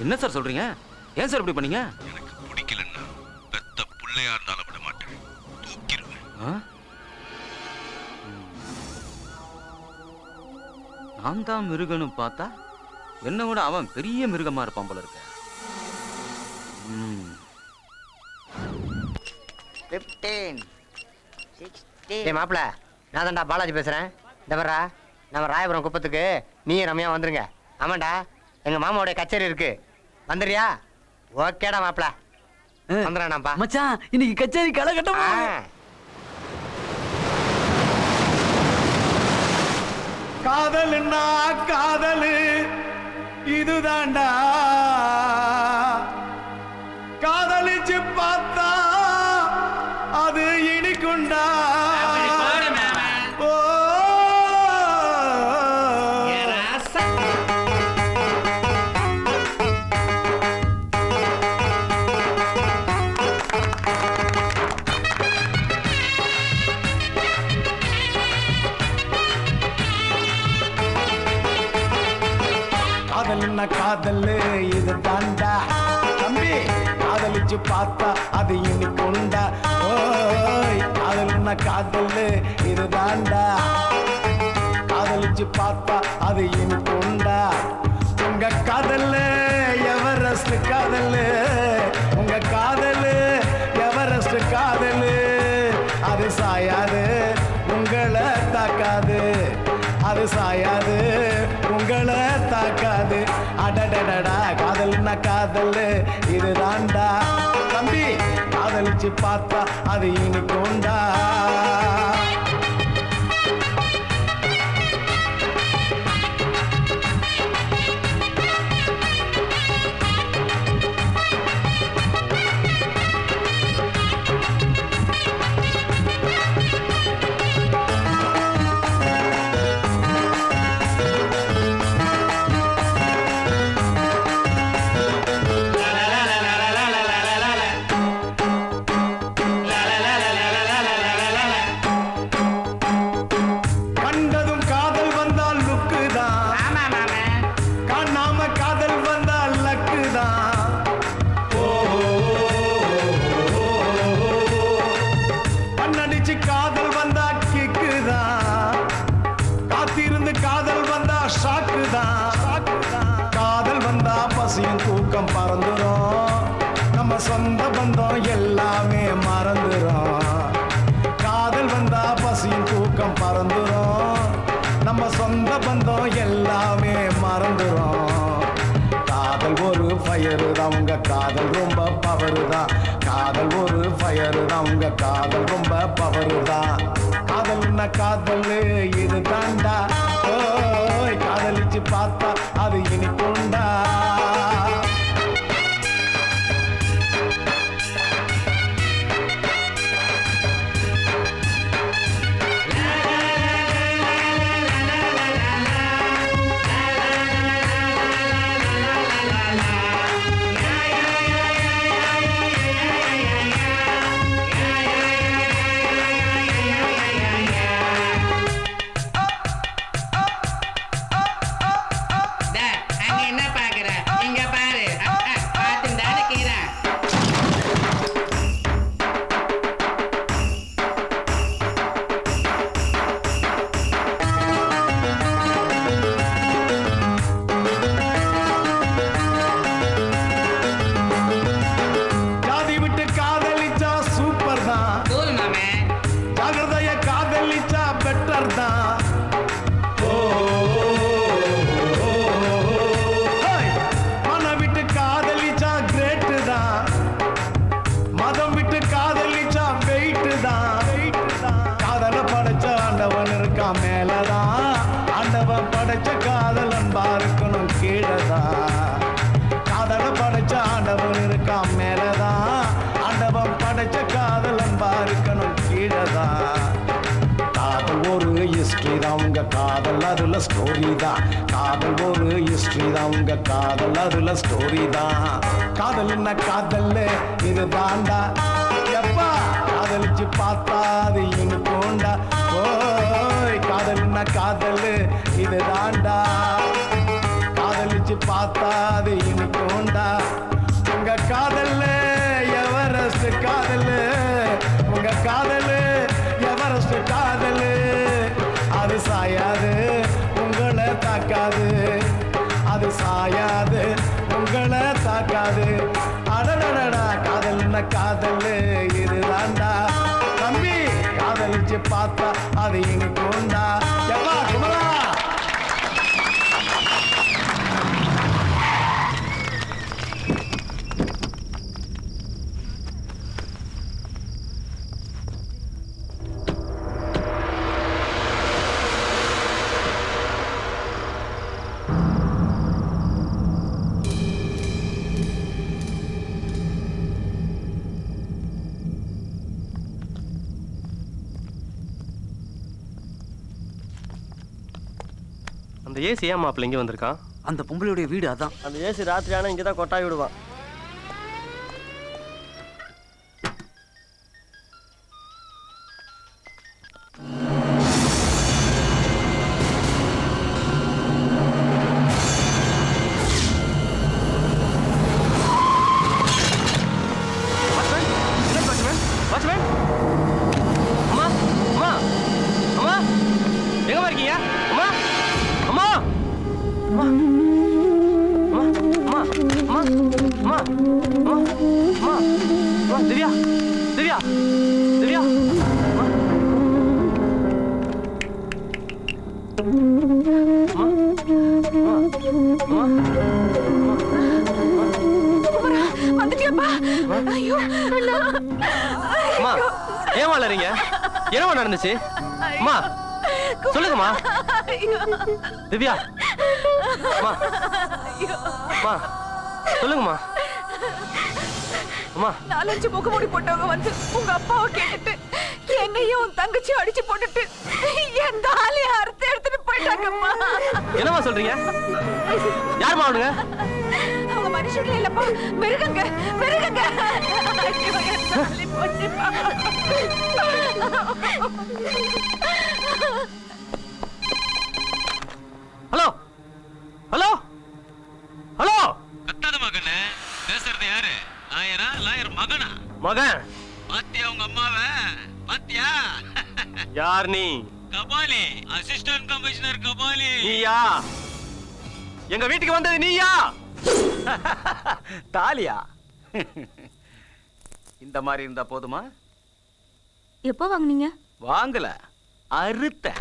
என்ன சார் சொல்றீங்க? ஏன் சார் இப்படி பண்ணீங்க? எனக்கு பிடிக்கலன்னா பெத்த புள்ளையா இருந்தாலும் விட மாட்டேன், தூக்கிடுவேன். நான் தான் மிருகன்னு பார்த்தா என்னை விட அவன் பெரிய மிருகமா இருப்பான் போல இருக்க. 15 16. ஏய் மாப்பிள, நான் தான்டா பாலாஜி பேசுறேன். இந்த வர்றா, நம்ம ராயபுரம் குப்பத்துக்கு நீ ரம்யா வந்துருங்க. ஆமாண்டா, எங்க மாமாவுடைய கச்சேரி இருக்கு, வந்துடுறியா? ஓகேடா மாப்பிள, வந்துடுறானாப்பா. மச்சான் இன்னைக்கு கச்சேரி களை கட்டமா? காதலுன்னா காதலு இதுதாண்டா, காதலிச்சு பார்த்தா அது இனிக்குண்டா. ஓ காதலுன்னா காதலு இது தாண்டா தம்பி, காதலிச்சு பார்த்தா அது இனிக்குண்டா. ஓய் காதலுன்னா காதலு இது தாண்டா, காதலிச்சு பார்த்தா அது இனிக்குண்டா. உங்க காதலு எவரெஸ்ட் காதலு, உங்க காதலு எவரெஸ்ட் காதலு, அது சாயாது உங்களை தாக்காது, அது சாயாது உங்களை தாக்காது. அடடடடா காதல்னா காதல் இதுதான்டா தம்பி, காதலிச்சு பார்த்தா அது இனிக்குண்டா. பறந்துரும், நம்ம சொந்த பந்தம் எல்லாமே மறந்துரும். காதல் ஒரு ஃபயரு தான், உங்க காதல் ரொம்ப பவரு தான். காதல் ஒரு ஃபயரு தான், உங்க காதல் ரொம்ப பவரு தான். காதல்னா காதல் இது தாண்டா, ஓய் காதலிச்சு பார்த்தா அது இனிக்குண்டா. காதல் அதுல ஸ்டோரி தான். காதல் ஒரு ஹிஸ்டரி தான், உங்க காதல் அதுல ஸ்டோரி தான். காதல்னா காதல் இது தாண்டா, எப்பா காதலிச்சு பார்த்தா அது இனிக்குண்டா. ஓய் காதல்னா காதல் இது தாண்டா, காதலிச்சு பார்த்தா அது இனிக்குண்டா. உங்க காதல்ல எவரெஸ்ட் காதல், உங்க காதல் எவரெஸ்ட் காதல். அது சாயாது உங்களை தாக்காது, அது சாயாது உங்களை தாக்காது. அடடடடா காதல்னா காதல் இது தாண்டா, தம்பி காதலிச்சு பார்த்தா அது இனிக்குண்டா. எப்பா குமரா அந்த ஏசி ஏன் மாப்பிள்ள இங்கே வந்திருக்கான்? அந்த பொம்பளையுடைய வீடு அதான். அந்த ஏசி ராத்திரி ஆனால் இங்கே தான் கொட்டாய் விடுவான். திவ்யா திவ்யா திவ்யா ஏன் வளரீங்க? என்னவா நடந்துச்சு? அம்மா சொல்லுங்கம்மா. திவ்யா அம்மா அம்மா சொல்லுங்கம்மா. அம்மா 4-5 முகமூடி போட்டவங்க வந்து உங்க அப்பாவை கேட்டுட்டு என்னையும் உன் தங்கச்சியும் அடிச்சு போட்டுட்டு எந்த ஆளையும் அறுத்து எடுத்துட்டு போயிட்டாங்கம்மா. என்னம்மா சொல்றீங்க? யாருமா அவனுங்க? அவங்க மனுஷங்களே இல்லப்பா, மிருகங்க மிருகங்க. ஐயோ, என் தாலி போச்சுப்பா. Hello hello hello. கத்தாத மகனே, பேசுறது யாரு? லாயரா லாயர் மகனா? மகன். பாத்தியா உங்க அம்மாவை? பாத்தியா? யார் நீ? Kabali, assistant commissioner Kabali. நீயா? எங்க வீட்டுக்கு வந்தது நீயா? தாலியா? இந்த மாதிரி இருந்தா போதுமா? எப்போ வாங்குனீங்க? வாங்கல, அறுத்த.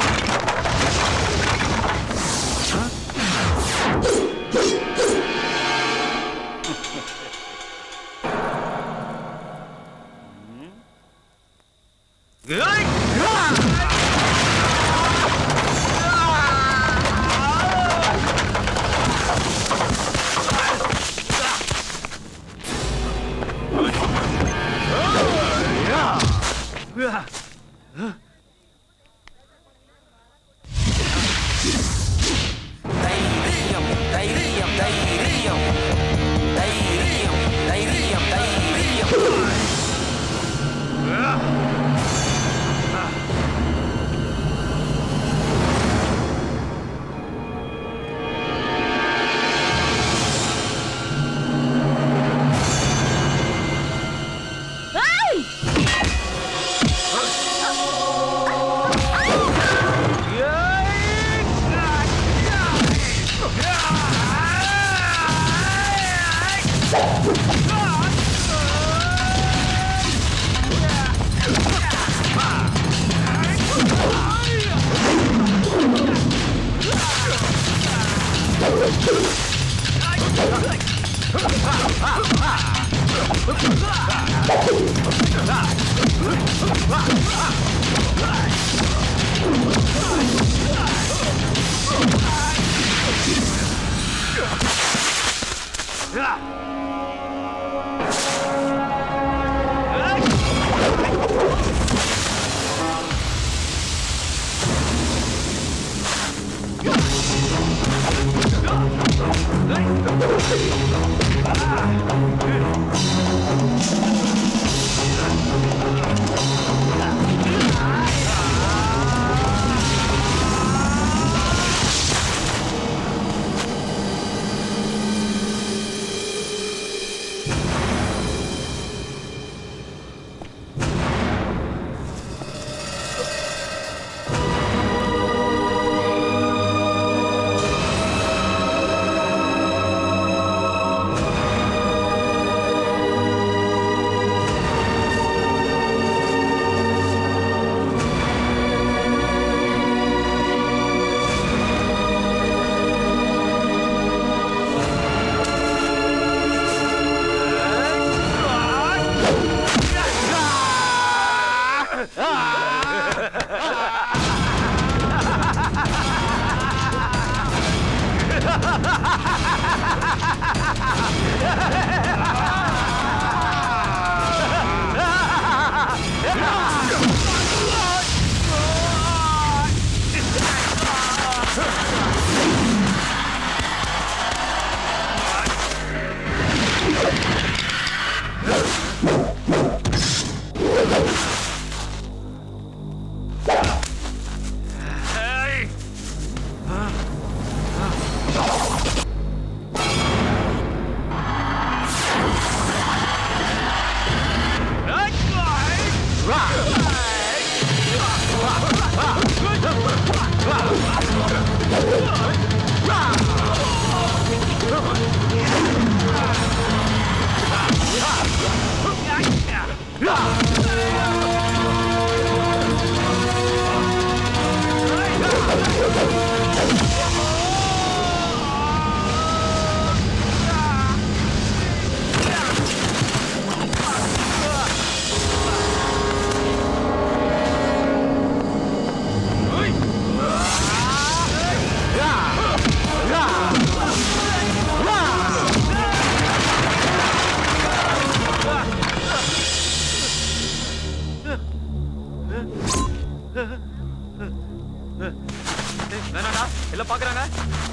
வேணாடா எல்லாம் பாக்குறாங்க,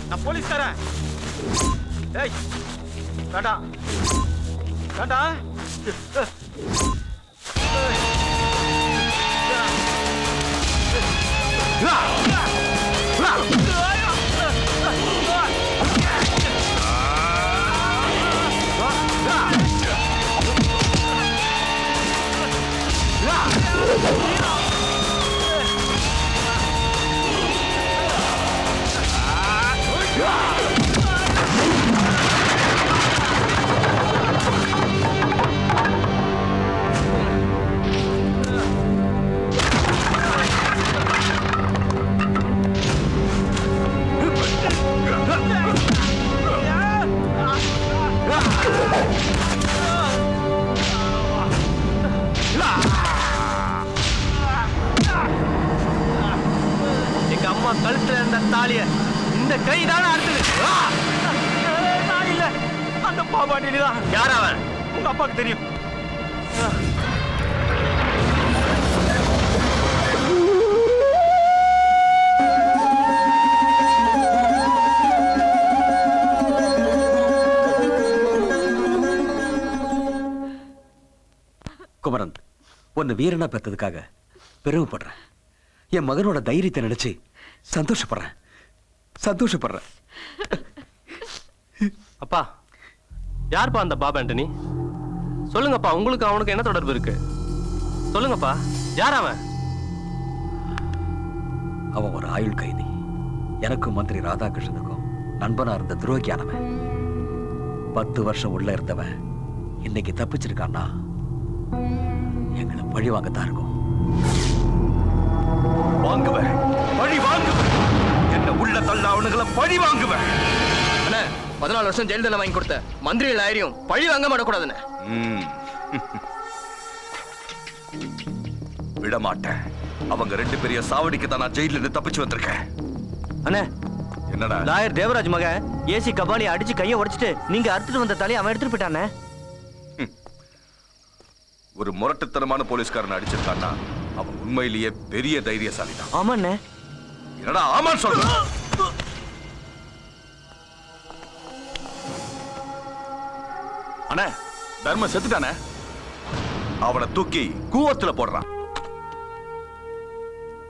நான் போலீஸ்காரன். ஏய் வேண்டாம் வேண்டாம். கழுத்துல இருந்த தாலிய இந்த கை தானே அறுத்தது. நான் இல்ல, அந்த பாபாண்டி தான். யார் அவன்? உங்க அப்பாவுக்கு தெரியும். குமரன், உன்னை வீரனா பெற்றதுக்காக பெருமைப்படுறேன். என் மகனோட தைரியத்தை நினைச்சு சந்தோஷப்படுறேன். அப்பா, யார்ப்பா அந்த பாபா ஆண்டனி? சொல்லுங்கப்பா, உங்களுக்கு அவனுக்கு என்ன தொடர்பு இருக்கு? சொல்லுங்கப்பா, யார் அவன்? அவன் ஒரு ஆயுள் கைதி. எனக்கும் மந்திரி ராதாகிருஷ்ணனுக்கும் நண்பனா இருந்த துரோகியானவன். 10 வருஷம் உள்ள இருந்தவன் இன்னைக்கு தப்பிச்சிருக்கான்னா எங்களை பழி வாங்கத்தான் இருக்கும். வாங்குவேன், பழி வாங்குவேன். என்ன உள்ள தள்ள அவனுங்களை பழி வாங்குவேன். 14 வருஷம் ஜெயில் தண்டனை வாங்கி கொடுத்த மந்திரிகள் ஆயிரம் பழி வாங்க மாட்டக்கூடாதுன்னு விட மாட்டேன். அவங்க 2 பேரைய சாவடிக்க தான் நான் ஜெயில இருந்து தப்பிச்சு வந்திருக்கேன். அண்ணே, என்னடா? லாயர் தேவராஜ் மகன் ஏசி கபாலி அடிச்சு கையை உடைச்சிட்டு நீங்க அறுத்துட்டு வந்த தலையை அவன் எடுத்துட்டு போயிட்டானே. ஒரு முரட்டுத்தனமான போலீஸ்காரன் அடிச்சிருக்கான்னா அவன் உண்மையிலேயே பெரிய தைரியசாலி தான். ஆமாண்ணே. என்னடா ஆமான்னு சொல்ற? அண்ணே, தர்ம செத்துட்டானே. அவனை தூக்கி கூவத்துல போடுறான்.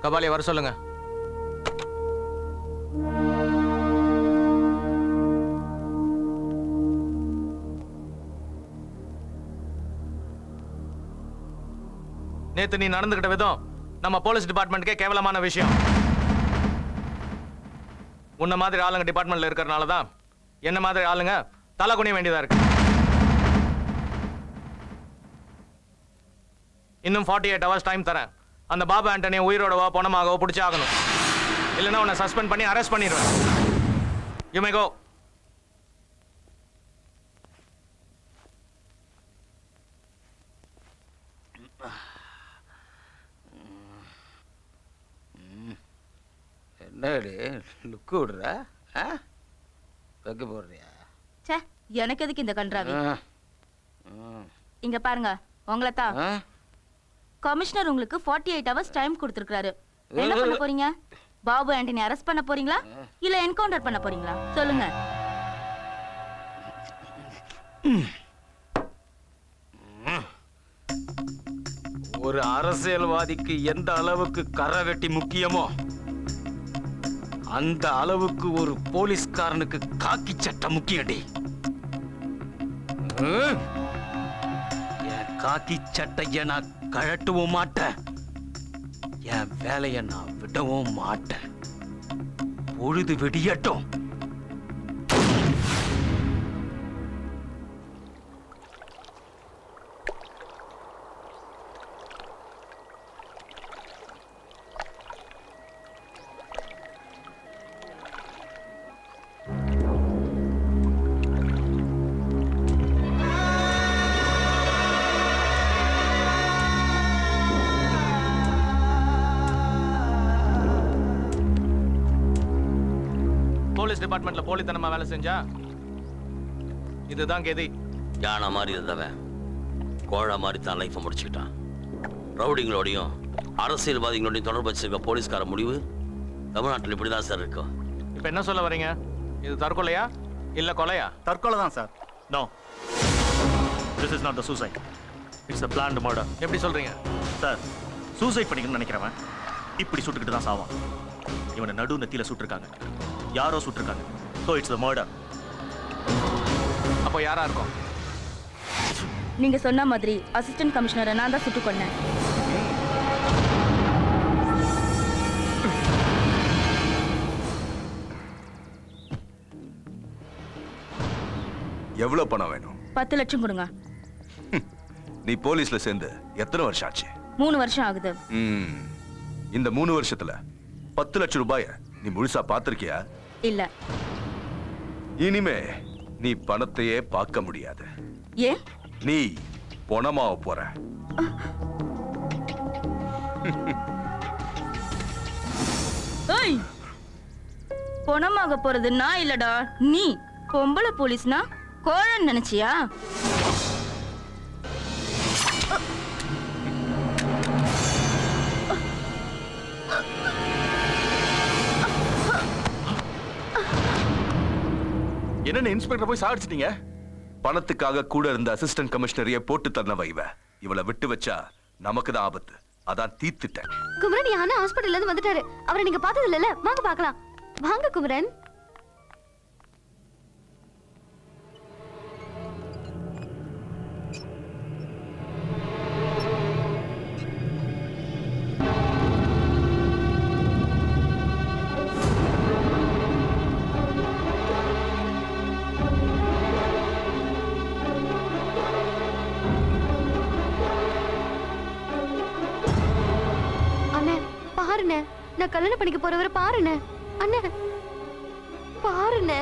கபாலியை வர சொல்லுங்க. நேத்து நீ நடந்துகிட்ட விதம் நம்ம போலீஸ் டிபார்ட்மெண்ட்டுக்கே கேவலமான விஷயம். உன்ன மாதிரி ஆளுங்க டிபார்ட்மெண்ட்ல இருக்கறனால தான் என்ன மாதிரி ஆளுங்க தலை குனிய வேண்டியதா இருக்கு. இன்னும் 48 hours டைம் தரேன். அந்த பாபா ஆண்டனியை உயிரோடவோ பணமாகவோ பிடிச்சாகணும். இல்லைன்னா உன்னை சஸ்பெண்ட் பண்ணி அரெஸ்ட் பண்ணிடுவேன். யூ மே கோ. என்னடி லுக்கு விடுற? வைக்க போடுறியா? ச்சே, எனக்கு எதுக்கு இந்த கன்றாவி? இங்க பாருங்க, உங்களை தான் கமிஷனர் உங்களுக்கு 48 hours டைம் கொடுத்திருக்காரு. என்ன பண்ண போறீங்க? பாபு ஆண்டனி அரெஸ்ட் பண்ண போறீங்களா இல்ல என்கவுண்டர் பண்ண போறீங்களா? சொல்லுங்க. ஒரு அரசியல்வாதிக்கு எந்த அளவுக்கு கரை வெட்டி முக்கியமோ அந்த அளவுக்கு ஒரு போலீஸ்காரனுக்கு காக்கி சட்டை முக்கியடி. என் காக்கி சட்டைய நான் கழட்டவும் மாட்டேன். என் வேலையை நான் விடவும் மாட்டேன். பொழுது வெடியட்டும். போலீஸ் டிபார்ட்மெண்ட்ல போலித்தனமா வேலை செஞ்சா இதுதான் கெதி. யானை மாதிரி இருந்தவன் கோழை மாதிரி தான் லைஃபை முடிச்சுக்கிட்டான். ரவுடிங்களோடையும் அரசியல்வாதிகளோடையும் தொடர்பு வச்சிருக்க போலீஸ்கார முடிவு தமிழ்நாட்டில் இப்படிதான் சார் இருக்கும். இப்ப என்ன சொல்ல வரீங்க? இது தற்கொலையா இல்ல கொலையா? தற்கொலை தான் sir. No, this is not the suicide. இட்ஸ் a planned murder. எப்படி சொல்றீங்க சார்? சூசைட் பண்ணிக்கணும்னு நினைக்கிறவன் இப்படி சுட்டுக்கிட்டு தான் சாவான். இவனை நடு நெத்தியில சுட்டிருக்காங்க, யாரோ சுட்டிருக்காங்க. So it's a murder. அப்போ யாரா இருக்கும்? நீங்க சொன்ன மாதிரி அசிஸ்டன்ட் கமிஷனரை நான் தான் சுட்டு கொன்னேன். எவ்வளவு பணம் வேணும்? 10 லட்சம் கொடுங்க. நீ போலீஸ்ல சேர்ந்து எத்தனை வருஷம் ஆச்சு? 3 வருஷம் ஆகுது. இந்த 3 வருஷத்துல 10 லட்சம் ரூபாய நீ முழுசா பார்த்திருக்கியா? இல்ல. இனிமே நீ பணத்தையே பார்க்க முடியாது. ஏன்? நீ பணமாவ போற. ஏய், பொணமாக போறது நான் இல்லடா நீ. பொம்பளை போலீஸ்னா கோழன்னு நினைச்சியா? என்ன இன்ஸ்பெக்டர் போய் சாடிச்சிட்டீங்க? பணத்துக்காக கூட இருந்த அசிஸ்டன்ட் கமிஷனரையே போட்டு தந்தவ இவளை விட்டு வச்சா நமக்கு தான் ஆபத்து. அதான் தீத்துட்டேன். குமரன் யானை ஹாஸ்பிடல்ல இருந்து வந்துட்டாரு. அவரை நீங்க பார்த்தது இல்லல? வாங்க பார்க்கலாம். வாங்க குமரன். பாருண்ணே, நான் கல்யாணம் பண்ணிக்க போறவரை பாருண்ணே. அண்ணே பாருண்ணே.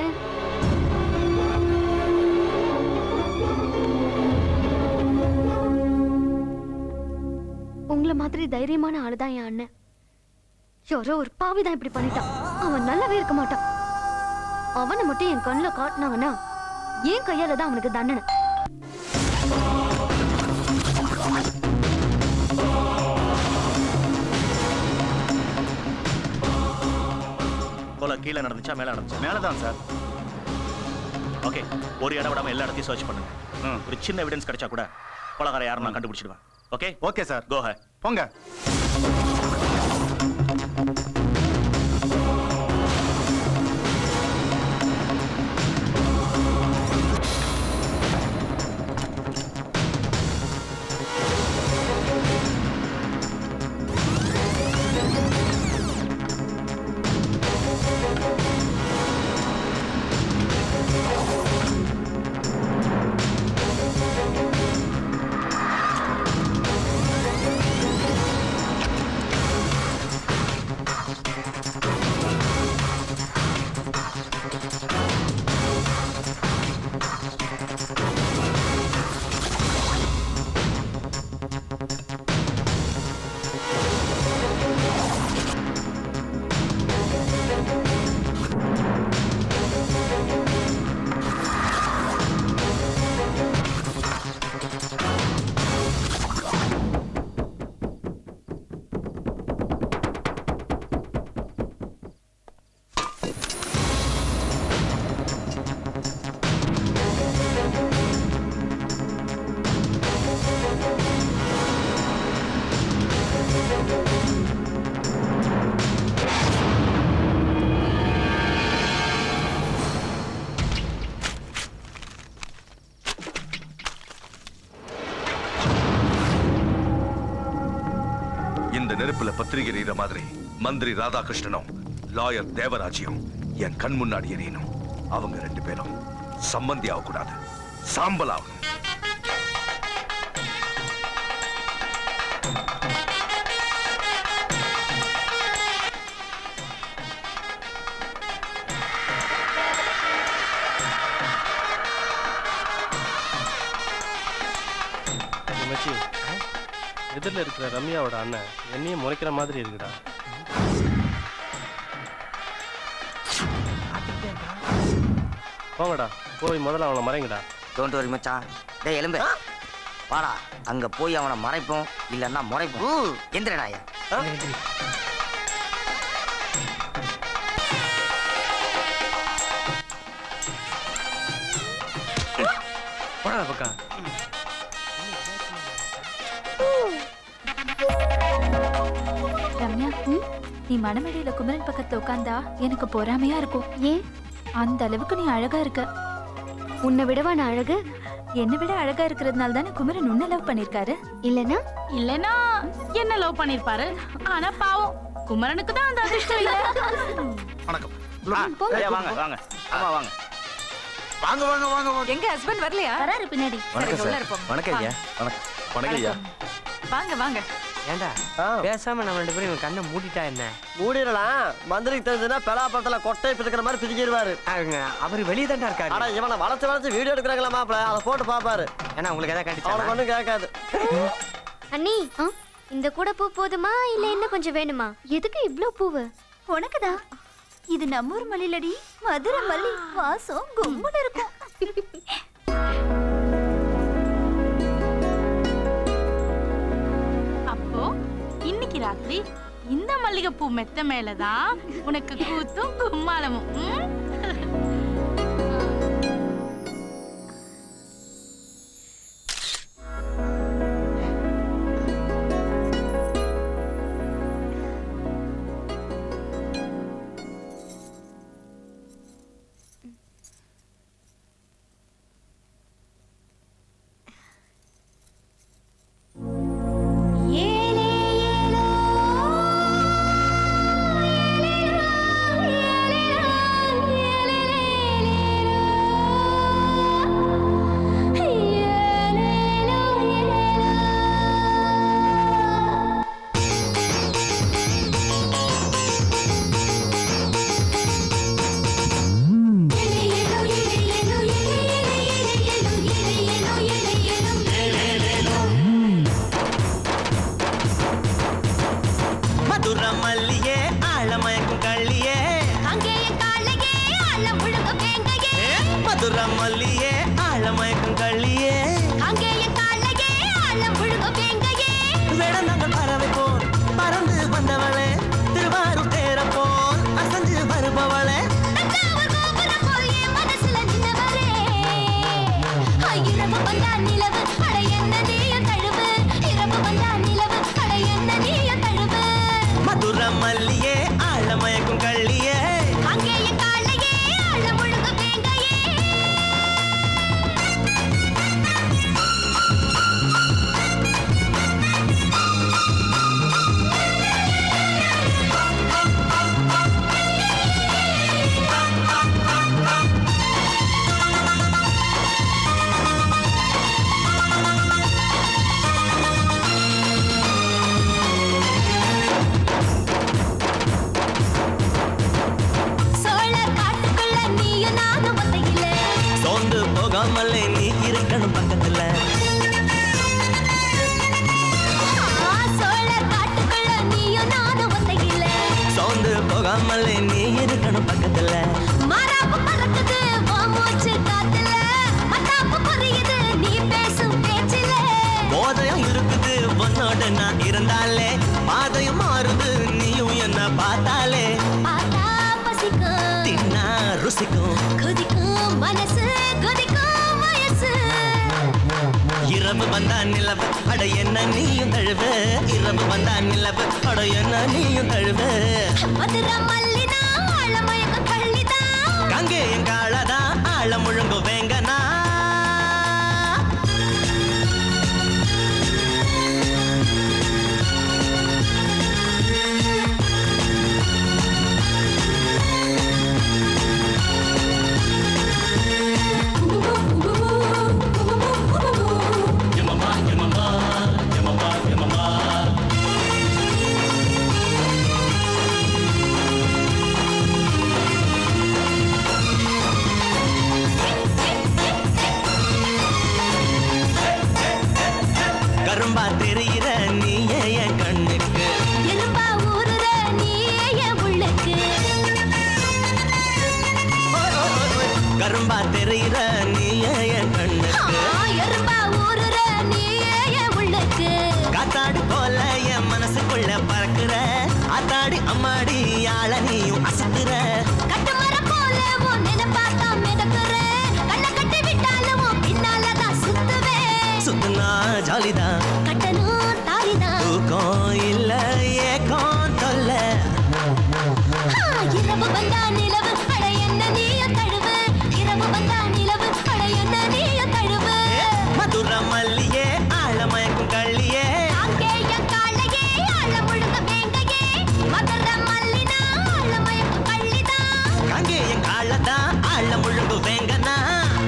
உங்களை மாதிரி தைரியமான ஆளுதான் என் அண்ணன். யாரோ ஒரு பாவிதான் இப்படி பண்ணிட்டான். அவன் நல்லாவே இருக்க மாட்டான். அவனை மட்டும் என் கண்ணுல காட்டினாங்கன்னா என் கையால தான் அவனுக்கு தண்டனை. கொலை கீழே நடந்துச்சா மேலே நடந்துச்சா? மேலே தான் சார். ஓகே, ஒரு இடம் விடாம எல்லா இடத்தையும் சர்ச் பண்ணுங்க. ஒரு சின்ன எவிடன்ஸ் கிடைச்சா கூட கொலைகார யாரும் நான் கண்டுபிடிச்சிடுவேன். Okay okay sir. Go hey, போங்க. இந்த நெருப்புல பத்திரிகை எறிகிற மாதிரி மந்திரி ராதாகிருஷ்ணனும் லாயர் தேவராஜியும் என் கண் முன்னாடி எறியணும். அவங்க 2 பேரும் சம்பந்தி ஆகக்கூடாது, சாம்பல் ஆகணும். எதிரில் இருக்கிற ரம்யாவோட அண்ணன் என்னையும் முறைக்கிற மாதிரி இருக்குடா. போங்கடா, போய் முதல்ல அவனை மறைங்கடா. டோன்ட் வரி மச்சான். டேய் எலும்பு வாடா, அங்க போய் அவனை மறைப்போம், இல்லன்னா முறைப்போம். எந்திரனாயா போடா பக்கா. ரம்யா, நீ மணமேடையில குமரன் பக்கத்துல உட்கார்ந்தா எனக்கு பொறாமையா இருக்கும். ஏன்? அந்த அளவுக்கு நீ அழகா இருக்க. உன்னை விடவா நான் அழகு? என்னை விட அழகா இருக்கிறதுனால தானே குமரன் உன்னை லவ் பண்ணிருக்காரு. இல்லனா என்ன லவ் பண்ணிருப்பாரு. ஆனா பாவம் குமரனுக்கு தான் அந்த அதிர்ஷ்டம் இல்ல. வணக்கம். வாங்க வாங்க. ஆமா வாங்க. வாங்க வாங்க வாங்க வாங்க. எங்க ஹஸ்பண்ட் வரலையா? வராரு பின்னாடி. வணக்கம் சார். வணக்கம் ஐயா. வணக்கம். வணக்கம் ஐயா. வாங்க வாங்க. ஏண்டா பேசாம நம்ம 2 பேரும் இவன் கண்ணை மூடிட்டா என்ன? மூடிடலாம். மந்திரிக்கு தெரிஞ்சதுன்னா பெலாப்பழத்துல கொட்டை பிடிக்கிற மாதிரி பிடிக்கிடுவாரு. அவர் வெளியே தான்டா இருக்காரு. ஆனா இவனை வளர்த்து வீடியோ எடுக்கிறாங்களா மாப்பிள, அதை போட்டு பாப்பாரு. ஏன்னா உங்களுக்கு எதாவது கண்டிச்சா அவனுக்கு ஒண்ணும் கேட்காது. அண்ணி, இந்த கூட பூ போதுமா இல்ல இன்னும் கொஞ்சம் வேணுமா? எதுக்கு இவ்ளோ பூவு? உனக்குதான். இது நம்ம ஊர் மல்லிலடி, மதுரை மல்லி, வாசம் கும்முன்னு இருக்கும். அப்போ இன்னைக்கு ராத்திரி இந்த மல்லிகைப்பூ மெத்த மேலதான் உனக்கு கூத்தும் கும்மாளமும். இரவு வந்தா நிலவு அட என்ன நீயும் தழுவு, இரவு வந்தா நிலவு அட என்ன நீயும் தழுவு. மதுரை மல்லினா ஆழமயக்க கள்ளிதா, கங்கேயம் காளதா ஆழ முழுங்கு வேங்கனா. கரும்பா தெரிகிற நீயே என் கண்ணுக்கு, எறும்பா ஊறுற நீயே என் உள்ளுக்கு. கரும்பா தெரிகிற நீயே என் கண்ணுக்கு, எறும்பா ஊறுற நீயே என் உள்ளுக்கு. காத்தாடி போல என் மனசுக்குள்ள பறக்குற, ஆத்தாடி அம்மாடி ஆள நீயும் அசத்துற. கட்டுமரம் போல உன் நினைப்பாத்தா மிதக்குற, கண்ணை கட்டி விட்டாலும் உன் பின்னாலதான் சுத்துவேன். சுத்துனா ஜாலிதான், கட்டணும் தாலிதான், தூக்கம் இல்ல ஏக்கம் தொல்ல. இரவு வந்தா நிலவு அட என்ன நீயும் தழுவு, இரவு வந்தா நிலவு அட என்ன நீயும் தழுவு. மதுரை மல்லியே ஆழமயக்கும் கள்ளியே, அங்கேய காளையே ஆழ முழுங்க வேங்கையே, மதுரை மல்லினா ஆழமயக்க கள்ளிதான். கங்கேயம் காளதா ஆழ முழுங்கு வேங்கனா.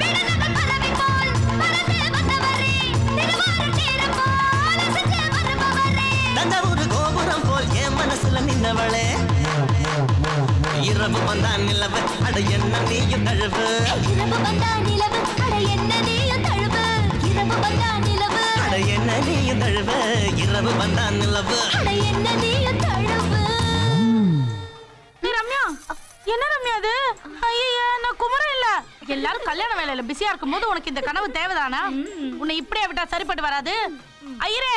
விடுதல் பறவை போல் பறந்து வந்தவரே, திருவாரூர் தீரம் போல் அசைஞ்சு வருபவரே. தஞ்சாவூர் கோபுரம் போல் என் மனசுல நின்னவளே, இரவு வந்தா நிலவு அட என்ன நீயும் தழுவு. இரவு வந்தா நிலவு அட என்ன நீயும் தழுவு, இரவு வந்தா நிலவு அட என்ன நீயும் தழுவு, இரவு வந்தா நிலவு அட என்ன நீயும் தழுவு. ரம்யா என்ன ரம்யா அது? ஐயா நான் குமரன் இல்ல. எல்லாரும் கல்யாண வேலையில பிஸியா இருக்கும்போது உனக்கு இந்த கனவு தேவைதானா? உன்னை இப்படியே விட்டா சரிப்பட்டு வராது. ஐயரே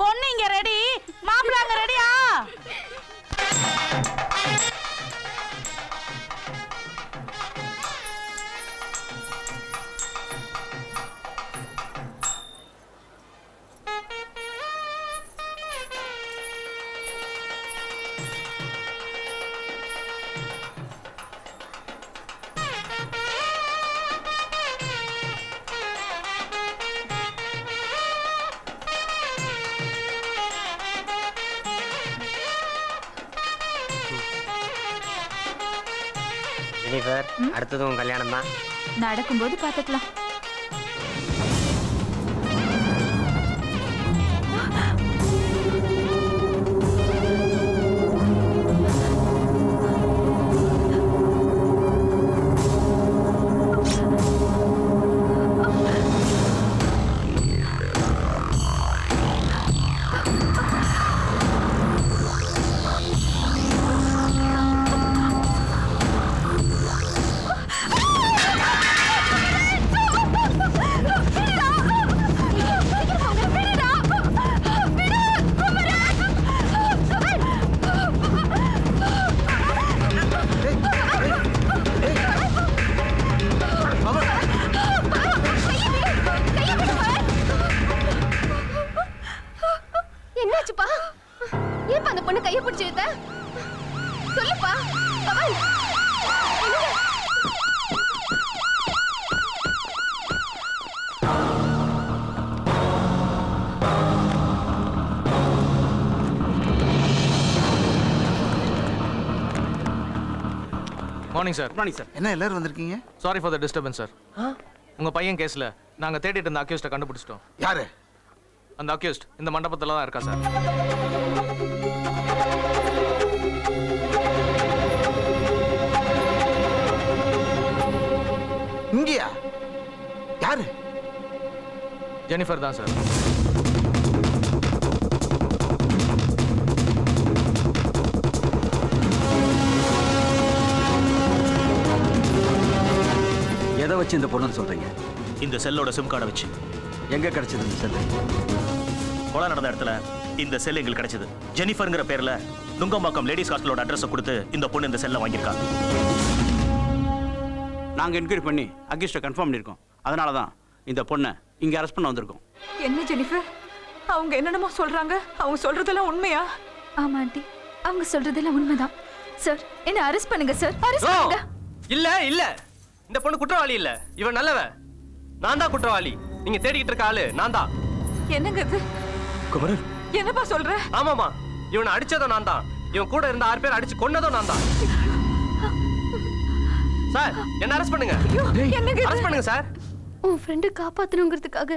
பொண்ணு இங்க ரெடி, மாப்பிள்ளை அங்க ரெடியா? ஜெனிஃபர், அடுத்ததும் கல்யாணம் தான். நடக்கும்போது பார்த்துக்கலாம். என்னாச்சுப்பா? ஏன்பா அந்த பொண்ணு கையை பிடிச்சு இழுத்த? சொல்லுப்பா. கமல், என்னங்க? Morning sir. Morning sir. என்ன எல்லாரும் வந்திருக்கீங்க? Sorry for the disturbance sir. உங்க பையன் கேஸ்ல நாங்க தேடிட்டு இருந்த அக்யூஸ்ட கண்டுபிடிச்சிட்டோம். யாரு அந்த அக்யூஸ்ட்? இந்த மண்டபத்துல தான் இருக்கா சார். இங்கயா? யாரு? ஜெனிஃபர் தான் சார். எதை வச்சு இந்த பொண்ணுன்னு சொல்றீங்க? இந்த செல்லோட சிம் கார்டை வச்சு. எங்க கிடைச்சது இந்த செல்லு? கொலை நடந்த இடத்துல இந்த செல் எங்களுக்கு கிடைச்சது. ஜெனிஃபர்ங்கிற பேர்ல நுங்கம்பாக்கம் லேடிஸ் ஹாஸ்டலோட அட்ரஸ் கொடுத்து இந்த பொண்ணு இந்த செல்லை வாங்கியிருக்காங்க. நாங்க என்கொயரி பண்ணி அக்யூஸ்ட கன்ஃபார்ம் பண்ணிருக்கோம். அதனால தான் இந்த பொண்ணை இங்க அரெஸ்ட் பண்ண வந்திருக்கோம். என்ன ஜெனிஃபர், அவங்க என்னென்னமோ சொல்றாங்க. அவங்க சொல்றதெல்லாம் உண்மையா? ஆமா ஆண்டி, அவங்க சொல்றதெல்லாம் உண்மைதான். சார் என்ன அரெஸ்ட் பண்ணுங்க சார், அரெஸ்ட் பண்ணுங்க. இல்ல இல்ல, இந்த பொண்ணு குற்றவாளி இல்ல, இவன் நல்லவன். நான் தான் குற்றவாளி. நீங்க தேடிக்கிட்டு இருக்க ஆளு நான் தான். என்னங்க இது? குமரன், என்னப்பா சொல்ற? ஆமாமா, இவனை அடிச்சதும் நான் தான். இவன் கூட இருந்த 6 பேர் அடிச்சு கொன்னதும் நான் தான். சார் என்ன அரெஸ்ட் பண்ணுங்க. அரெஸ்ட் பண்ணுங்க சார். உன் ஃப்ரெண்டை காப்பாத்தணுங்கிறதுக்காக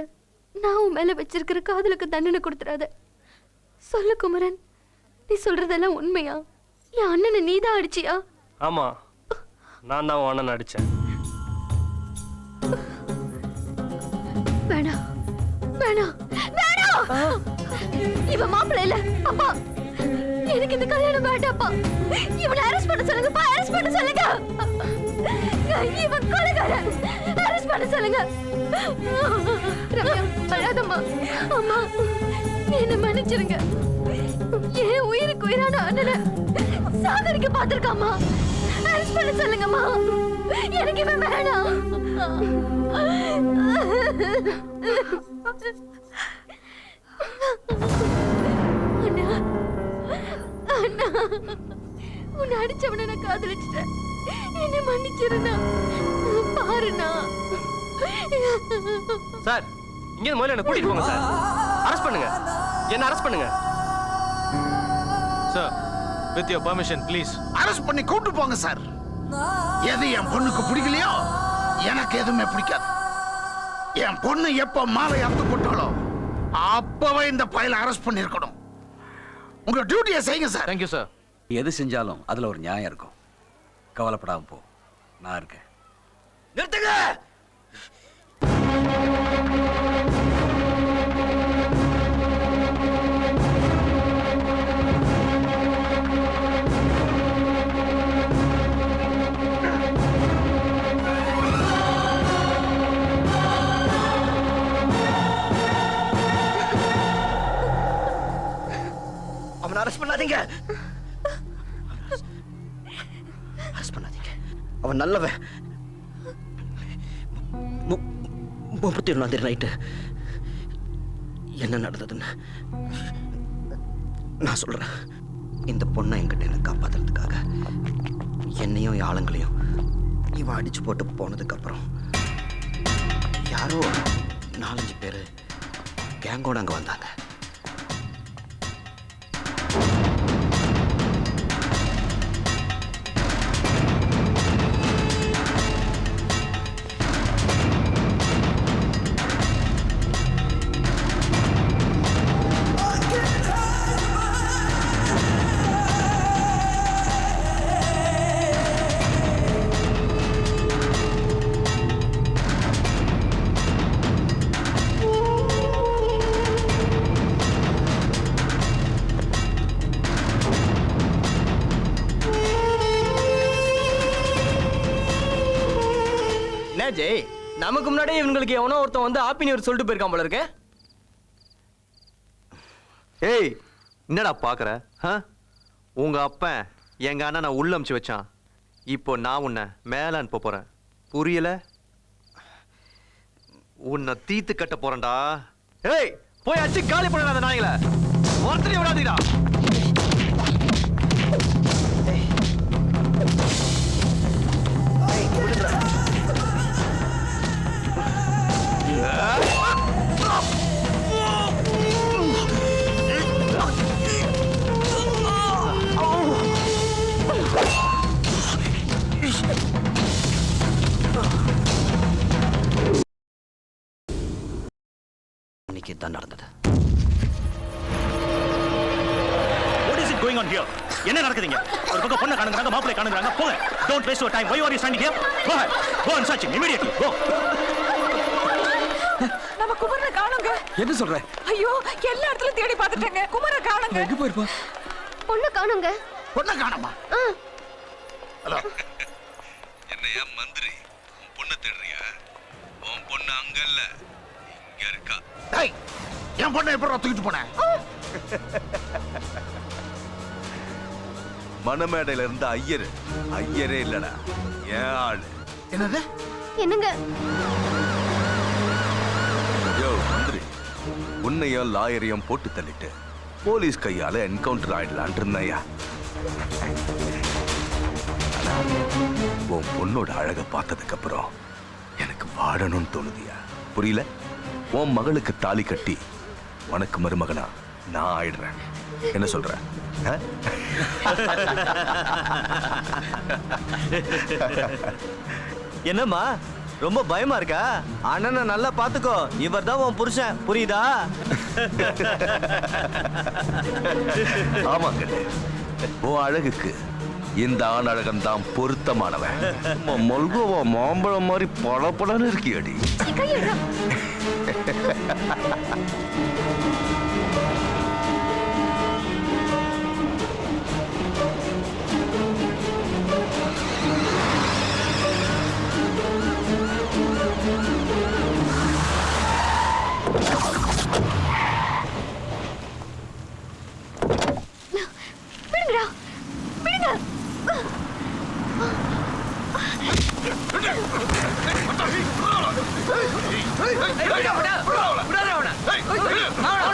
நான் உன் மேல வச்சிருக்கிற காதலுக்கு தண்டனை கொடுத்துறாத. சொல்லு குமரன், நீ சொல்றதெல்லாம் உண்மையா? என் அண்ணனை நீதான் அடிச்சியா? ஆமா, நான் தான் உன் அண்ணனை அடிச்சேன். வேணாம் வேணாம் வேணாம், இவன் மாப்பிள்ளை இல்ல அப்பா. எனக்கு இந்த கல்யாணம் வேண்டாப்பா. இவனை அரெஸ்ட் பண்ண சொல்லுங்கப்பா, அரெஸ்ட் பண்ண சொல்லுங்க. இவன் கொலைகாரன், அரெஸ்ட் பண்ண சொல்லுங்க. ரம்யா அழாதம்மா. அம்மா என்ன மன்னிச்சிருங்க. என் உயிருக்கு உயிரான அண்ணனை சாகரிக்க பார்த்திருக்காம்மா. அரெஸ்ட் பண்ண சொல்லுங்கம்மா. எனக்கு இவன் வேணாம். அண்ணா அண்ணா, உன்னை அடிச்சவனை நான் காதலிச்சிட்டேன். என்ன மன்னிச்சிருண்ணா. பாருண்ணா. சார் இங்க முதல்ல என்ன கூட்டிட்டு போங்க சார். அரெஸ்ட் பண்ணுங்க, என்ன அரெஸ்ட் பண்ணுங்க. Sir with your permission please. Arrest பண்ணி கூட்டு போங்க சார். எது என் பொண்ணுக்கு பிடிக்கலையோ எனக்கு எதுவுமே பிடிக்காது. என் பொண்ணு எப்ப மாலை அத்து போட்டாலோ அப்பவே இந்த பையலை அரெஸ்ட் பண்ணிருக்கணும். உங்க டியூட்டியை செய்யுங்க சார். Thank you sir. எது செஞ்சாலும் அதுல ஒரு நியாயம் இருக்கும். கவலைப்படாம போ, நான் இருக்கேன். நிறுத்துங்க. பண்ணாதீங்க. அரெஸ்ட் பண்ணாதீங்க. அவன் நல்லவன். 31 நைட்டு என்ன நடந்ததுன்னு நான் சொல்றேன். இந்த பொண்ணை என்கிட்ட என்ன காப்பாத்துறதுக்காக என்னையும் ஆளுங்களையும் இவன் அடிச்சு போட்டு போனதுக்கு அப்புறம் யாரோ 4-5 பேர் கேங்கோட அங்க வந்தாங்க. ஜெய், நமக்கு முன்னாடியே இவங்களுக்கு எவனோ ஒருத்தன் வந்து ஹாப்பி நியூ இயர் சொல்லிட்டு போயிருக்கான் போல இருக்கு. ஏய், என்னடா பாக்குற? உங்க அப்பன் எங்க அண்ணனை உள்ள அமுச்சு வச்சான். இப்போ நான் உன்னை மேல அனுப்ப போறேன். புரியல? உன்னை தீத்து கட்ட போறேன்டா. ஏய், போய் அடிச்சு காலி பண்ண அந்த நாய்களை ஒருத்தரையும் விடாதீடா. இன்னைக்கு தான் நடந்தது. What is it going on here? என்ன நடக்குதுங்க? ஒரு பக்கம் பொண்ணை காணுங்கறாங்க, மாப்பிளை காணுங்கறாங்க. போங்க. Don't waste your time. Why are you standing here? Go ahead. Go and search him immediately. Go. நம்ம குமரனை காணோங்க. என்ன சொல்ற? ஐயோ, எல்லா இடத்துலயும் தேடி பார்த்துட்டேங்க. குமரனை காணோங்க. எங்க போயிருப்பா? பொண்ணு காணோங்க. பொண்ணை காணோமா? ஹலோ, என்னையா மந்திரி, உன் பொண்ணை தேடுறியா? உன் பொண்ணு அங்க இல்ல, இங்க இருக்கா. டேய், என் பொண்ணை எப்பறம் தூக்கிட்டு போன? மணமேடையில இருந்த ஐயரே இல்லடா, ஏன் ஆளு. என்னது? என்னங்க? யோ மந்திரி, உன்னையும் லாயரையும் போட்டு தள்ளிட்டு போலீஸ் கையால என்கவுண்டர் ஆயிடலான் இருந்தையா. உன் பொண்ணோட அழக பார்த்ததுக்கு அப்புறம் எனக்கு வாழணும்னு தோணுதியா? புரியல? உன் மகளுக்கு தாலி கட்டி உனக்கு மருமகனா நான் ஆயிடுறேன். என்ன சொல்ற? என்னம்மா ரொம்ப பயமா இருக்கா? அண்ணனை நல்லா பாத்துக்கோ, இவர் தான் உன் புருஷன், புரியுதா? ஆமாங்க, உன் அழகுக்கு இந்த ஆண் அழகன் தான் பொருத்தமானவன். மல்கோவா மாம்பழம் மாதிரி பளபளன்னு இருக்கியடி. விடாத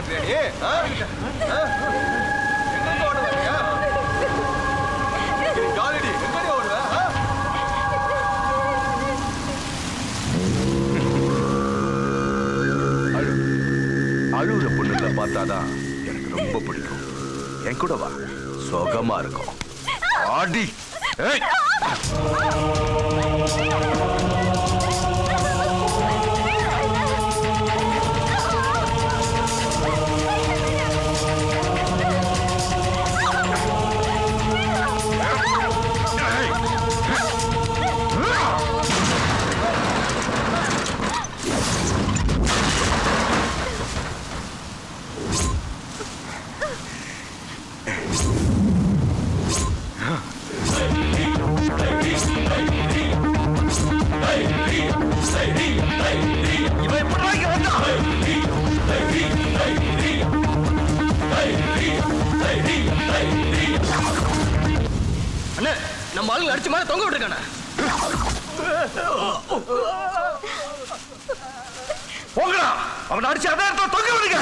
பார்க்கறியா எங்க ஓடுவீங்க காலடி எங்க ஓடுவ அழுகுற பொண்ணுங்களை பார்த்தாதான் எனக்கு ரொம்ப பிடிக்கும். என் கூட வா, சுகமா இருக்கும். ஆடி ஏய் அண்ணே, நம்ம ஆளுங்க அடிச்சு மேல தொங்க விட்டுருக்கானே. போங்கடா, அவனை அடிச்சு அதே இடத்துல தொங்க விடுங்க.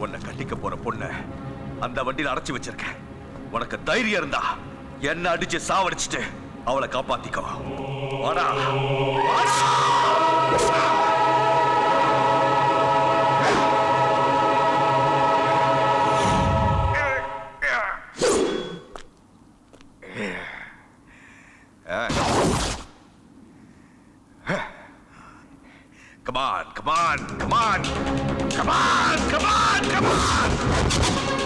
உன்னை கட்டிக்க போற பொண்ண அந்த வண்டியில அடைச்சு வச்சிருக்க. உனக்கு தைரியம் இருந்தா என்ன அடிச்சு சாவடிச்சுட்டு அவளை காப்பாத்திக்கோ. வாடா. Come on, come on, come on, come on, come on, come on!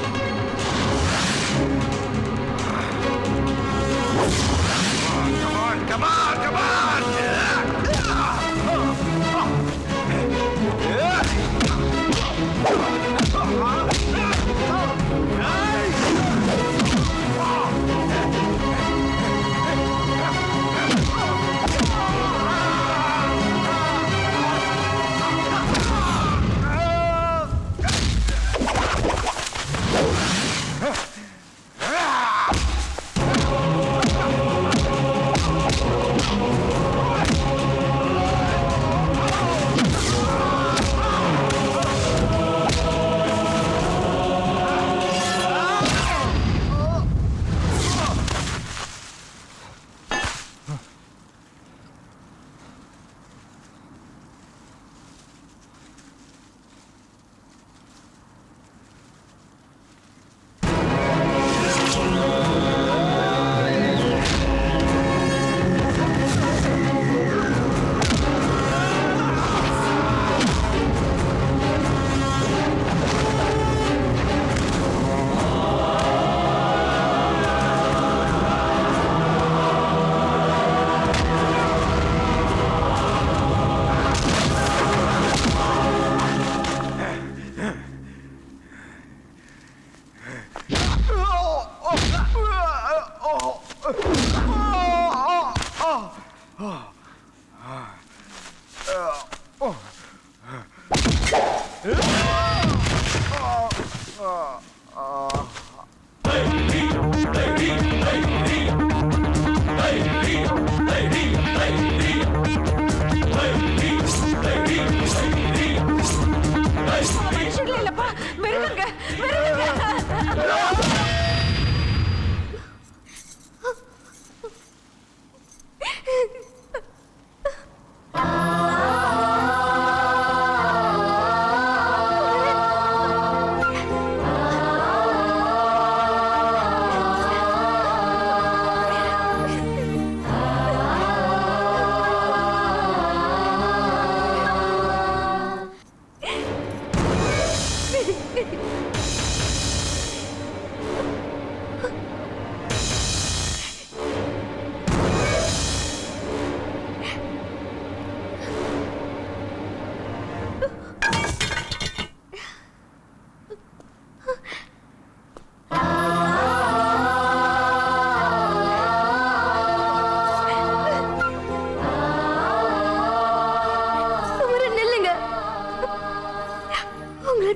Come on, come on, come on!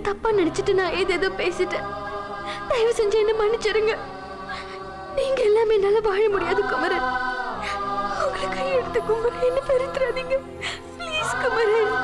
தப்பா நினைச்சிட்டு நான் ஏதேதோ பேசிட்டேன். தயவு செஞ்சு என்ன மன்னிச்சிருங்க. நீங்க எல்லாமே என்னால வாழ முடியாது குமரன். உங்களை கையெடுத்து குமரன், என்ன பெருத்துறாதீங்க ப்ளீஸ் குமரன்.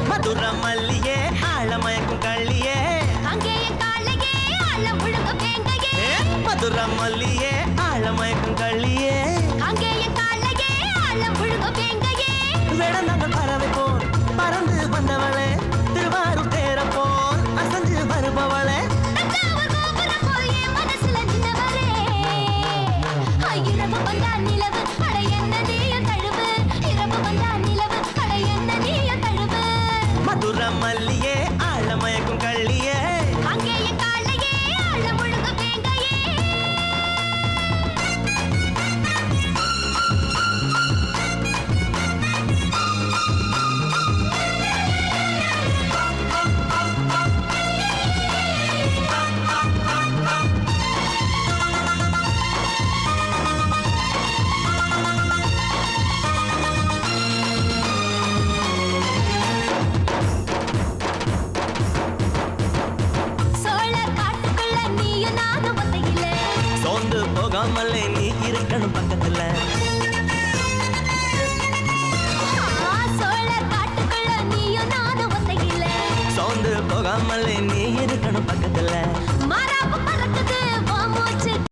மதுர மல்லியே ஆழமயக்கும் கள்ளியே அங்கேயே காலையே ஆழ முழுங்க பேங்கையே. மதுர மல்லியே ஆழமயக்கும் கள்ளியே அங்கேயே காலையே ஆழ முழுங்க பேங்கையே. வேடந்தாங்க பறவை போல் பறந்து வந்தவளே, திருவாரூர் தேர போல் அசஞ்சு வருபவளே, தஞ்சாவூர் கோபுரம் போல் என் மனசுல நின்னவரே. இரவு வந்தா நிலவு அட என்ன நீய தழுவு. இரவு வந்தா நிலவு அட என்ன நீய தழுவு. மதுர மல்லியே ஆழமயக்கும் கள்ளியே அங்கேயே காலையே ஆழ முழுங்க பேங்கையே. சோழ காட்டுக்குள்ள நீயும் நானும் ஒத்தையில. சோர்ந்து போகாமலே நீ இருக்கணும் பக்கத்துல. சோழ காட்டுக்குள்ள நீயும் நானும் ஒத்தையில. சோர்ந்து போகாமலே நீ இருக்கணும் பக்கத்துல.